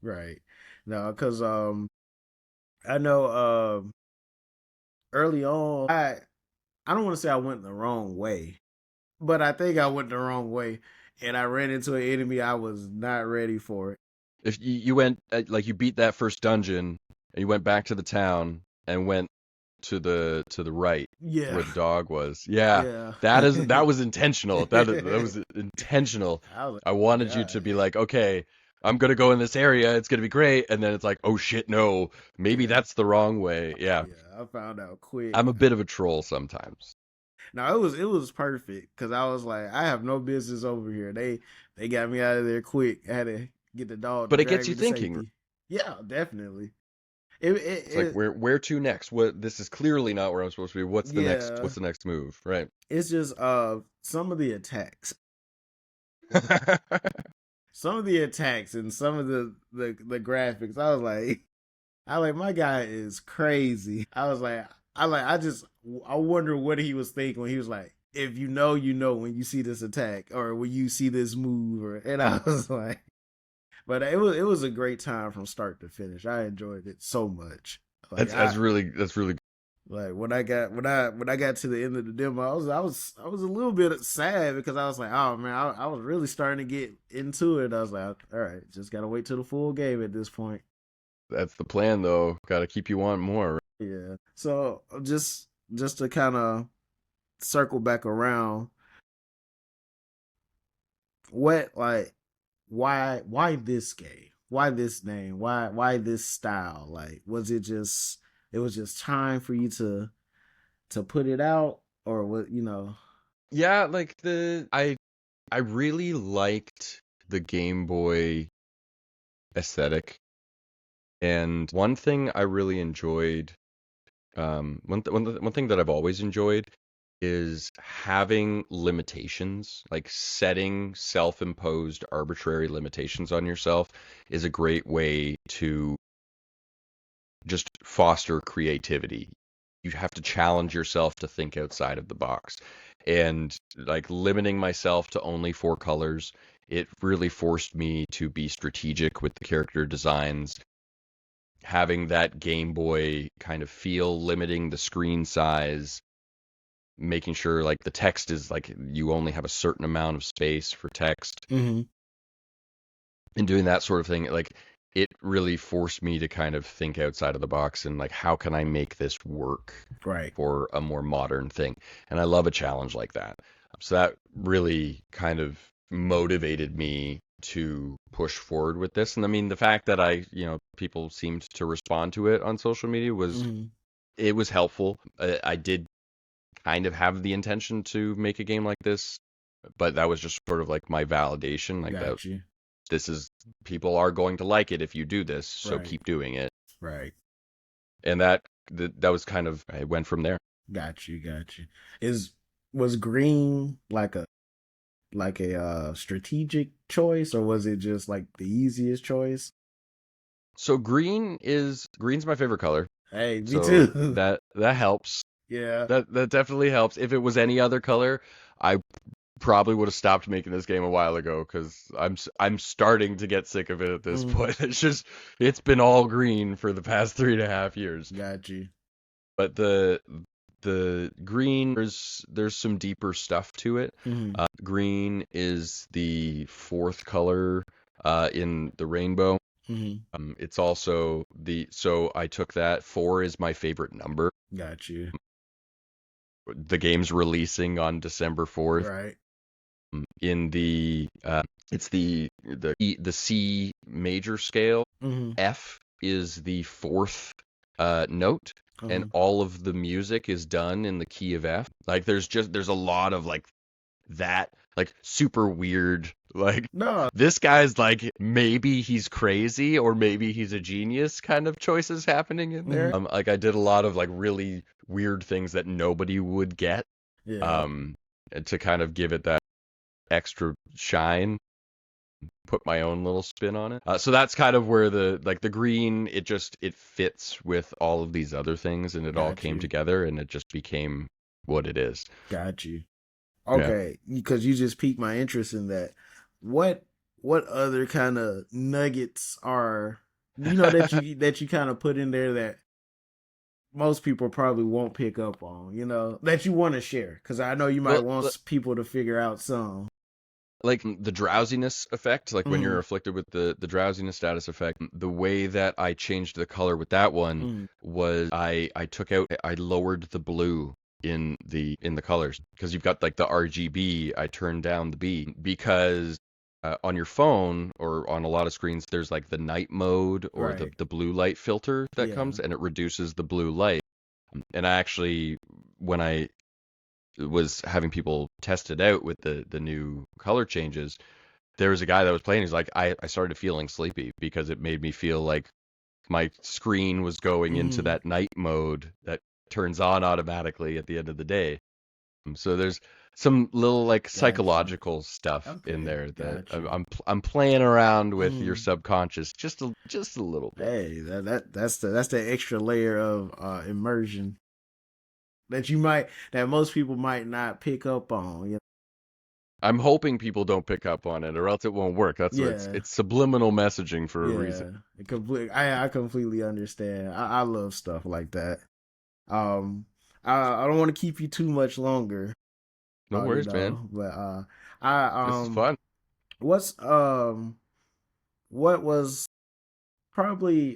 Right. No, because I know early on I don't want to say I went the wrong way, but I think I went the wrong way, and I ran into an enemy I was not ready for it. If you went like you beat that first dungeon and you went back to the town and went to the right Yeah. where the dog was. Yeah, Yeah. that was intentional. That was intentional. I was like, I oh wanted you to god. be like, okay, I'm gonna go in this area. It's gonna be great. And then it's like, oh shit, no, maybe Yeah. that's the wrong way. Yeah, Yeah. I found out quick. I'm a bit of a troll sometimes. No, it was perfect because I was like, I have no business over here. They got me out of there quick. I had to get the dog to But it drag gets me you to thinking. safety. Yeah, definitely. It it, It's like it where to next? What this is clearly not where I'm supposed to be. yeah. What's the next move? Right. It's just some of the attacks. some of the attacks and some of the graphics, I was like, my guy is crazy. I wonder what he was thinking when he was like, if you know, you know when you see this attack or when you see this move, and I was like, but it was a great time from start to finish. I enjoyed it so much. Like That's really like when I got to the end of the demo, I was a little bit sad because I was like, oh man, I was really starting to get into it. I was like, all right, just gotta wait till the full game at this point. that's the plan though. Got to keep you wanting more. Yeah. So just to kind of circle back around, what like why this game? Why this name? Why this style? Like was it was just time for you to put it out or what? Yeah, like I really liked the Game Boy aesthetic, and one thing I really enjoyed, one thing that I've always enjoyed is having limitations, like setting self-imposed arbitrary limitations on yourself is a great way to just foster creativity. You have to challenge yourself to think outside of the box. And like limiting myself to only 4 colors, it really forced me to be strategic with the character designs, having that Game Boy kind of feel, limiting the screen size, making sure like the text is like you only have a certain amount of space for text Mm-hmm. and doing that sort of thing. Like it really forced me to kind of think outside of the box and like, how can I make this work Right. for a more modern thing? And I love a challenge like that. So that really kind of motivated me to push forward with this. And I mean, the fact that people seemed to respond to it on social media Mm-hmm. it was helpful. I did kind of have the intention to make a game like this, but that was just sort of like my validation, like that Got you. this is people are going to like it if you do this, so Right. keep doing it. Right. And that was kind of, I went from there. Got you. Got you. Was green like a strategic choice or was it just like the easiest choice? So green's my favorite color. Hey, me So too. that helps. Yeah. That definitely helps. If it was any other color, I probably would have stopped making this game a while ago because I'm starting to get sick of it at this point. It's been all green for the past 3.5 years. Got you. But the green, there's some deeper stuff to it. Mm-hmm. Green is the 4th color in the rainbow. Mm-hmm. It's also so I took that. 4 is my favorite number. Got you. The game's releasing on December 4th. Right. In the it's the C major scale. Mm-hmm. F is the 4th note, and Mm-hmm. all of the music is done in the key of F. Like there's a lot of like that, like super weird, like No. this guy's like maybe he's crazy or maybe he's a genius kind of choices happening in there. Mm-hmm. Like I did a lot of like really weird things that nobody would get, Yeah. to kind of give it that extra shine, put my own little spin on it. So that's kind of where the green, it fits with all of these other things, and it all Got came you. together, and it just became what it is. Got you. Yeah. Okay, because you just piqued my interest in that. What other kind of nuggets are that you kind of put in there that most people probably won't pick up on, that you want to share? Because I know you might Well, want people to figure out some. like the drowsiness effect, like when you're Mm, afflicted with the drowsiness status effect, the way that I changed the color with that one mm, was I lowered the blue in the colors, because you've got like the RGB. I turned down the B because on your phone or on a lot of screens there's like the night mode or right. the blue light filter that Yeah. comes, and it reduces the blue light. And I actually, when I was having people test it out with the new color changes, there was a guy that was playing. He's like, I started feeling sleepy because it made me feel like my screen was going into Mm, that night mode that turns on automatically at the end of the day. So there's some little like Got you. psychological stuff in Okay, there that got you. I'm playing around with your Mm. subconscious just a little bit. Hey, that's the extra layer of immersion that most people might not pick up on. I'm hoping people don't pick up on it, or else it won't work. That's what Yeah, it's subliminal messaging for a reason. yeah. I completely understand. I love stuff like that. Um, I don't want to keep you too much longer. No worries, man. But I This is fun. what's what was probably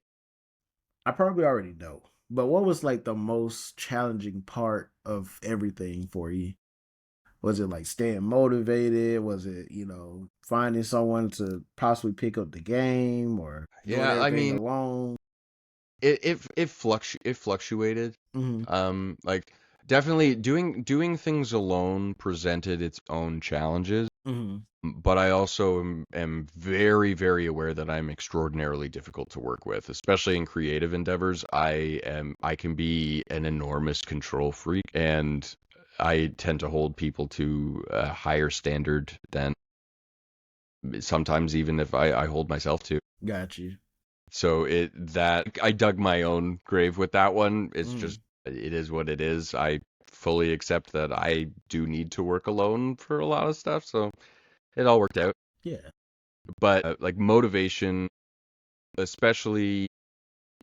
I probably already know, but what was like the most challenging part of everything for you? Was it like staying motivated? Was it, finding someone to possibly pick up the game or doing Yeah, I everything mean, alone? it fluctuated. Mm-hmm. Like definitely doing things alone presented its own challenges, Mm-hmm. but I also am very, very aware that I'm extraordinarily difficult to work with, especially in creative endeavors. I can be an enormous control freak, and I tend to hold people to a higher standard than sometimes even if I hold myself to. Got you. So that I dug my own grave with that one. It's Mm. just it is what it is. I fully accept that I do need to work alone for a lot of stuff, so it all worked out. Yeah. But like motivation, especially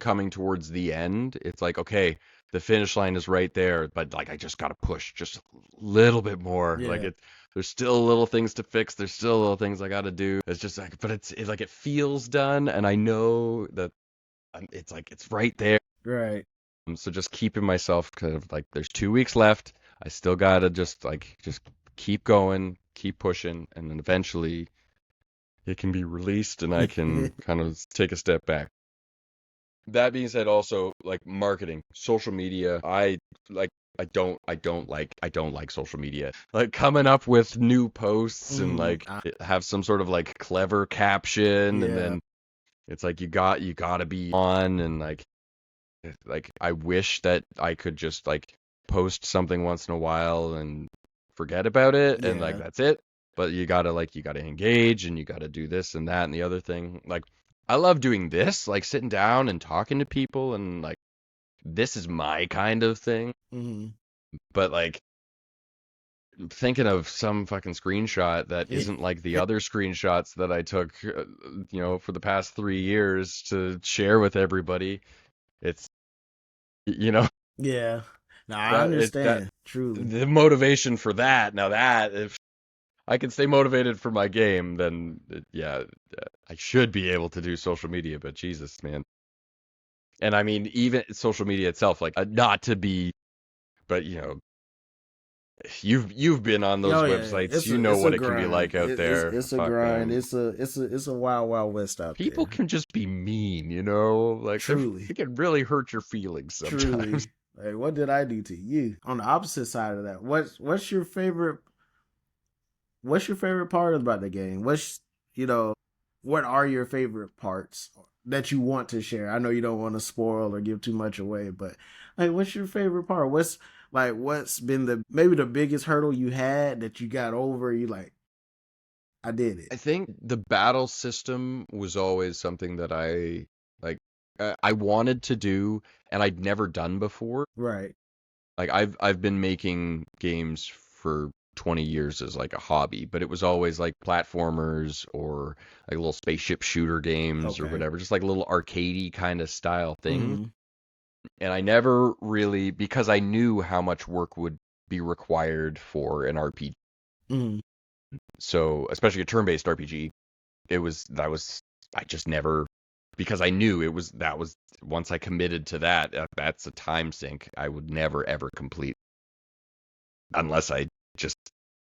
coming towards the end, it's like okay, the finish line is right there, but like I just got to push just a little bit more. Like Yeah. there's still little things to fix. There's still little things I got to do. It's just like, but it's like it feels done, and I know that it's like it's right there. Right. So just keeping myself kind of like there's 2 weeks left. I still gotta just keep going, keep pushing, and then eventually it can be released and I can kind of take a step back. That being said, also like marketing, social media, like I don't like social media. Like coming up with new posts and Mm. like have some sort of like clever caption and Yeah. then it's like you gotta be on and like I wish that I could just like post something once in a while and forget about it and like Yeah. that's it. But you gotta engage and you gotta do this and that and the other thing. Like I love doing this, like sitting down and talking to people and like this is my kind of thing. Mm. But like thinking of some fucking screenshot that isn't like the other screenshots that I took, for the past 3 years to share with everybody. It's you know Yeah. Now I that understand. Truly. the motivation for that. Now that if I can stay motivated for my game, then yeah, I should be able to do social media. But Jesus, man, and I mean even social media itself, like not to be, but you've been on those Oh yeah, websites, you know it's a what it can be grind. like out there. It's a Fuck grind. man, It's a wild west out people there. can just be mean, like Truly. they can really hurt your feelings sometimes. Truly. Like, what did I do to you? On the opposite side of that, what's your favorite part about the game? You know, what are your favorite parts that you want to share? I know you don't want to spoil or give too much away, but like, what's your favorite part? What's been maybe the biggest hurdle you had that you got over? You like, I did it. I think the battle system was always something that I like I wanted to do and I'd never done before. Right. Like I've been making games for 20 years as like a hobby, but it was always like platformers or like little spaceship shooter games or Okay. whatever, just like little arcadey kind of style things. Mm-hmm. And I never really because I knew how much work would be required for an RPG. Mm-hmm. So, especially a turn-based RPG, I just never because I knew that was once I committed to that, that's a time sink I would never ever complete unless I just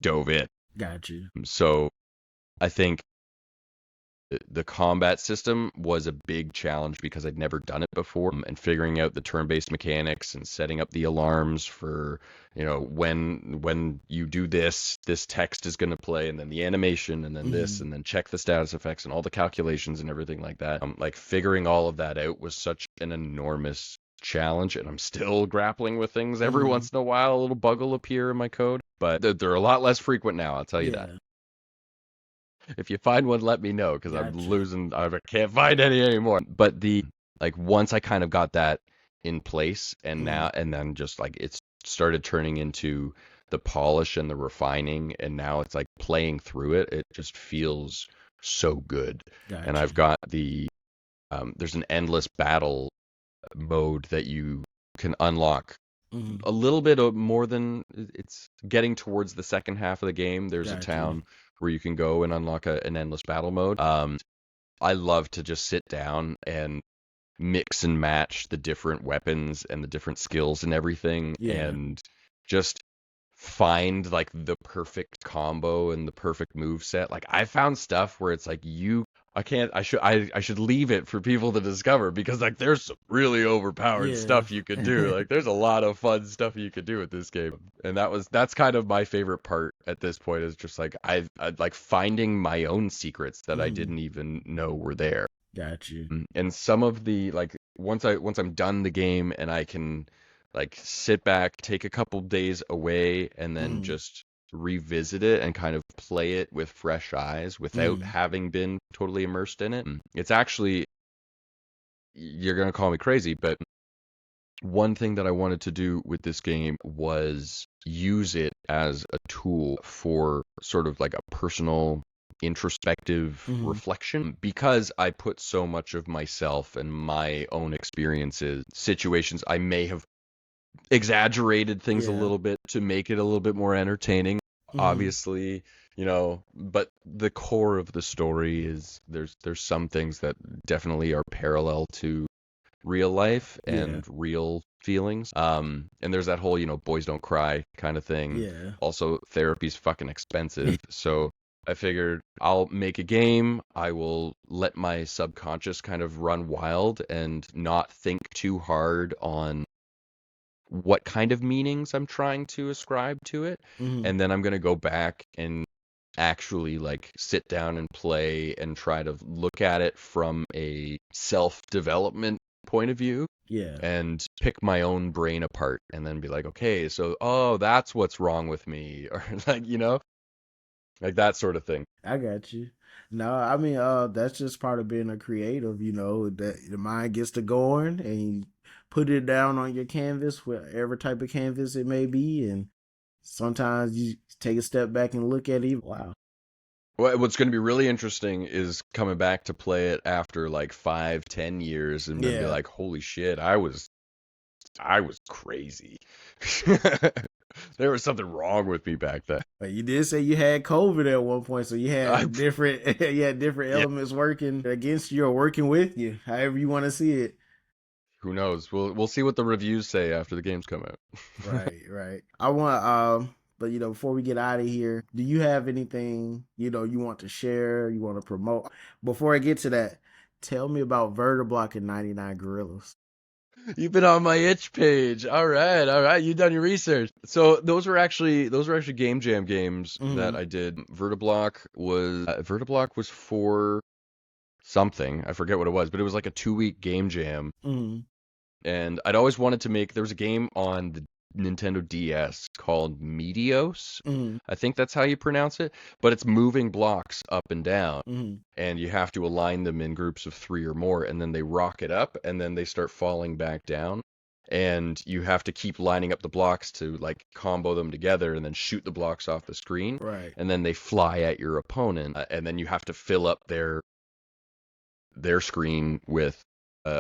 dove in. Got you. So I think the combat system was a big challenge because I'd never done it before, and figuring out the turn-based mechanics and setting up the alarms for, when you do this text is going to play, and then the animation, and then Mm-hmm. this, and then check the status effects and all the calculations and everything like that. Like figuring all of that out was such an enormous challenge, and I'm still grappling with things. Every Mhm. once in a while, a little bug will appear in my code, but they're a lot less frequent now, I'll tell you that. Yeah. If you find one, let me know, because I'm Gotcha. losing. I can't find any anymore. But once I kind of got that in place, and Mhm. then just like it's started turning into the polish and the refining, and now it's like playing through it. It just feels so good. And Gotcha. I've got there's an endless battle mode that you can unlock Mhm. a little bit more than it's getting towards the second half of the game. There's a Gotcha. town where you can go and unlock an endless battle mode. I love to just sit down and mix and match the different weapons and the different skills and everything, Yeah. and just find like the perfect combo and the perfect move set. Like I found stuff where it's like I can't I should leave it for people to discover, because like there's some really overpowered Yeah. stuff you could do. Like there's a lot of fun stuff you could do with this game. And that's kind of my favorite part at this point, is just like I like finding my own secrets that I Mhm. didn't even know were there. Gotcha. And some of the like once I'm done the game and I can like sit back, take a couple days away, and then Mhm. just revisit it and kind of play it with fresh eyes without Mhm. having been totally immersed in it. It's actually, you're gonna call me crazy, but one thing that I wanted to do with this game was use it as a tool for sort of like a personal introspective Mhm. reflection, because I put so much of myself and my own experiences, situations. I may have exaggerated things a Yeah. little bit to make it a little bit more entertaining, Mhm. obviously, but the core of the story is there's some things that definitely are parallel to real life Yeah. and real feelings. And there's that whole, boys don't cry kind of thing. Yeah. Also, therapy's fucking expensive. So I figured I'll make a game. I will let my subconscious kind of run wild and not think too hard on what kind of meanings I'm trying to ascribe to it. Mhm. And then I'm going to go back and actually like sit down and play and try to look at it from a self-development point of view, Yeah. and pick my own brain apart, and then be like, okay, so that's what's wrong with me, or like, like that sort of thing. I got you. No, I mean, that's just part of being a creative, that the mind gets to going and you put it down on your canvas, whatever type of canvas it may be, and sometimes you take a step back and look at it. Wow. What's going to be really interesting is coming back to play it after like 5-10 years and then be Yeah. like, holy shit, I was crazy. There was something wrong with me back then. But you did say you had COVID at one point, so you I, had different you had different yeah, elements working against you or working with you, however you want to see it. who knows? We'll see what the reviews say after the games come out. Right, right. I want but before we get out of here, do you have anything, you want to share, you want to promote? Before I get to that, tell me about Vertiblock and 99 Gorillas. You've been on my itch page. All right, all right. You've done your research. So those were actually Game Jam games that Mhm. I did. Vertiblock was for something. I forget what it was, but it was like a 2-week game jam. Mhm. And I'd always wanted to make. There was a game on the Nintendo DS called Meteos. Mhm. I think that's how you pronounce it. But it's moving blocks up and down, Mhm. and you have to align them in groups of 3 or more, and then they rocket up, and then they start falling back down. And you have to keep lining up the blocks to like combo them together, and then shoot the blocks off the screen, Right. and then they fly at your opponent, and then you have to fill up their screen with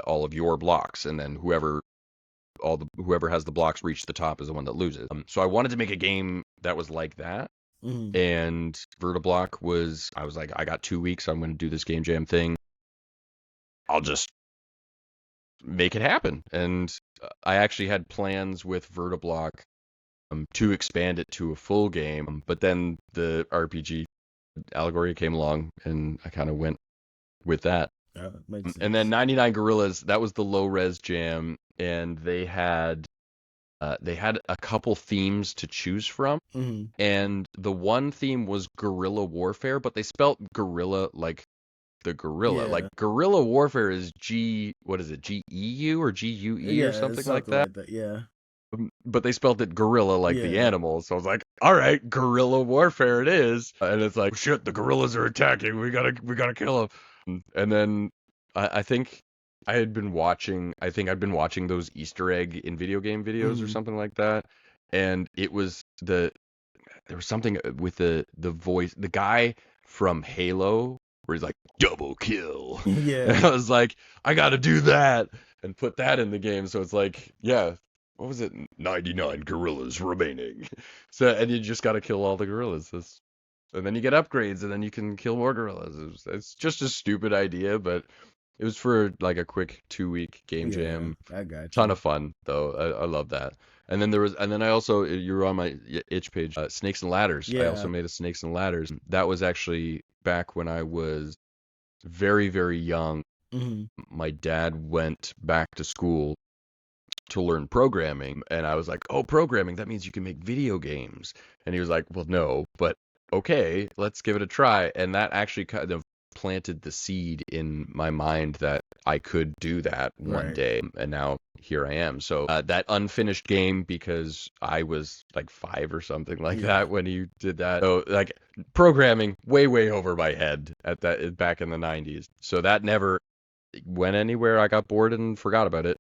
all of your blocks, and then whoever has the blocks reach the top is the one that loses. So I wanted to make a game that was like that, Mhm. and Vertiblock I was like, I got 2 weeks, I'm going to do this game jam thing. I'll just make it happen. And I actually had plans with Vertiblock to expand it to a full game, but then the RPG Allegoria came along, and I kind of went with that. Makes And then sense. 99 Gorillas, that was the low res jam, and they had a couple themes to choose from, Mhm. and the one theme was guerrilla warfare, but they spelt guerrilla like the gorilla. Like Yeah. guerrilla warfare is what is it? GEU or GUE or Yeah, it's something like something that. like that. Yeah. But they spelled it gorilla like the Yeah. animal. So I was like, all right, guerrilla warfare it is. And it's like, shit, the gorillas are attacking. We gotta kill them. And then I think I'd been watching those Easter egg in video game videos or Mhm. something like that. And it was there was something with the voice, the guy from Halo, where he's like double kill, and Yeah. I was like, I gotta do that and put that in the game. So it's like, yeah, what was it? 99 gorillas remaining. So and you just gotta kill all the gorillas. And then you get upgrades, and then you can kill more gorillas. It's just a stupid idea, but it was for like a quick 2 week game Yeah. jam. I got Ton you. of fun though. I love that. And then I also, you were on my itch page, Snakes and Ladders. I also Yeah. made a Snakes and Ladders. That was actually back when I was very, very young. Mhm. My dad went back to school to learn programming, and I was like, "Oh, programming, that means you can make video games." And he was like, "Well, no, but okay, let's give it a try." And that actually kind of planted the seed in my mind that I could do that one Right. day, and now here I am. So that unfinished game, because I was like 5 or something like Yeah. that when he did that. So like programming way over my head at that back in the 90s. So that never went anywhere. I got bored and forgot about it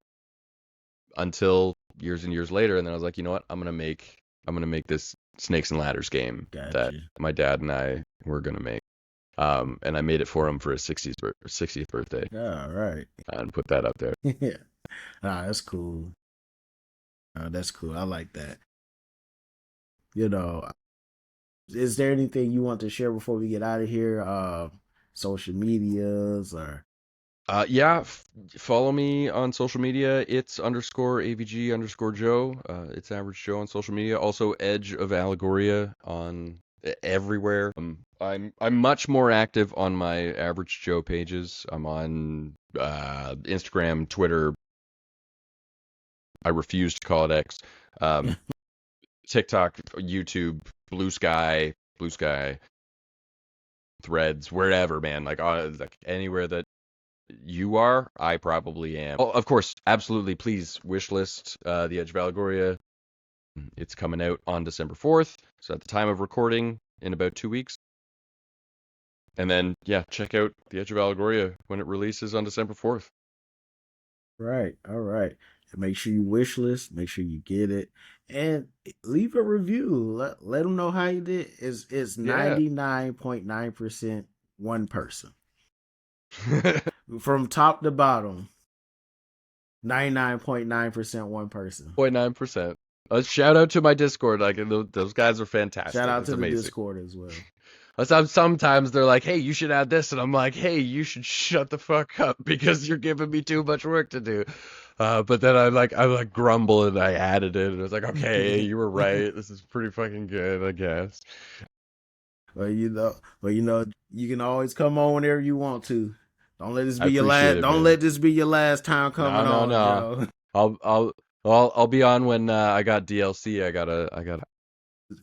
until years and years later, and then I was like, you know what, I'm gonna make this Snakes and Ladders game that Gotcha. my dad and I were gonna make. And I made it for him for his 60th birthday, All right. and put that up there. Yeah. That's cool. That's cool. I like that. You know, is there anything you want to share before we get out of here? Social medias or Yeah, follow me on social media. It's _AVG_Joe. It's Average Joe on social media. Also Edge of Allegoria on everywhere. I'm much more active on my Average Joe pages. I'm on Instagram, Twitter. I refuse to call it X. Um, TikTok, YouTube, Blue Sky, Threads, wherever, man. Like anywhere that you are, I probably am. Oh, of course, absolutely. Please wish list The Edge of Allegoria. It's coming out on December 4th. So at the time of recording, in about 2 weeks. And then, yeah, check out The Edge of Allegoria when it releases on December 4th. right. All right. And make sure you wish list. Make sure you get it, and leave a review. Let them know how you did. It's Yeah. 99.9% one person from top to bottom. 99.9% one person. 0.9%. Shout out to my Discord. Like those guys are fantastic. Shout out It's to the amazing. Discord as well. Sometimes they're like, "Hey, you should add this," and I'm like, "Hey, you should shut the fuck up because you're giving me too much work to do." But then I grumble and I added it, and I was like, "Okay, you were right. This is pretty fucking good, I guess." But you can always come on whenever you want to. Don't let this I be your appreciate last. it, Don't man. let this be your last time coming No, on, no. Joe. I'll be on when I got DLC. I gotta.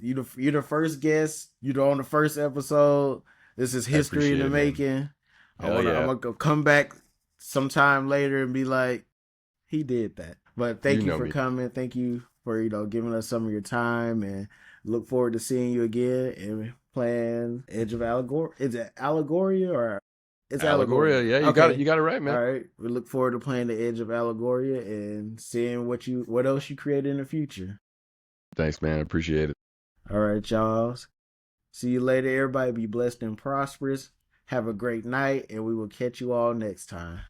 You're the first guest. You're on the first episode. This is I history in appreciate the it, man. making. Hell I'm yeah. gonna come back sometime later and be like, he did that. But thank You you know for me. coming. Thank you for giving us some of your time, and look forward to seeing you again and playing Edge of Allegoria. Is it Allegoria or it's Allegoria, Allegoria? yeah, you got it. Okay. You got it right, man. All right. We look forward to playing the Edge of Allegoria and seeing what else you create in the future. Thanks, man. I appreciate it. All right, y'all. See you later, everybody. Be blessed and prosperous. Have a great night, and we will catch you all next time.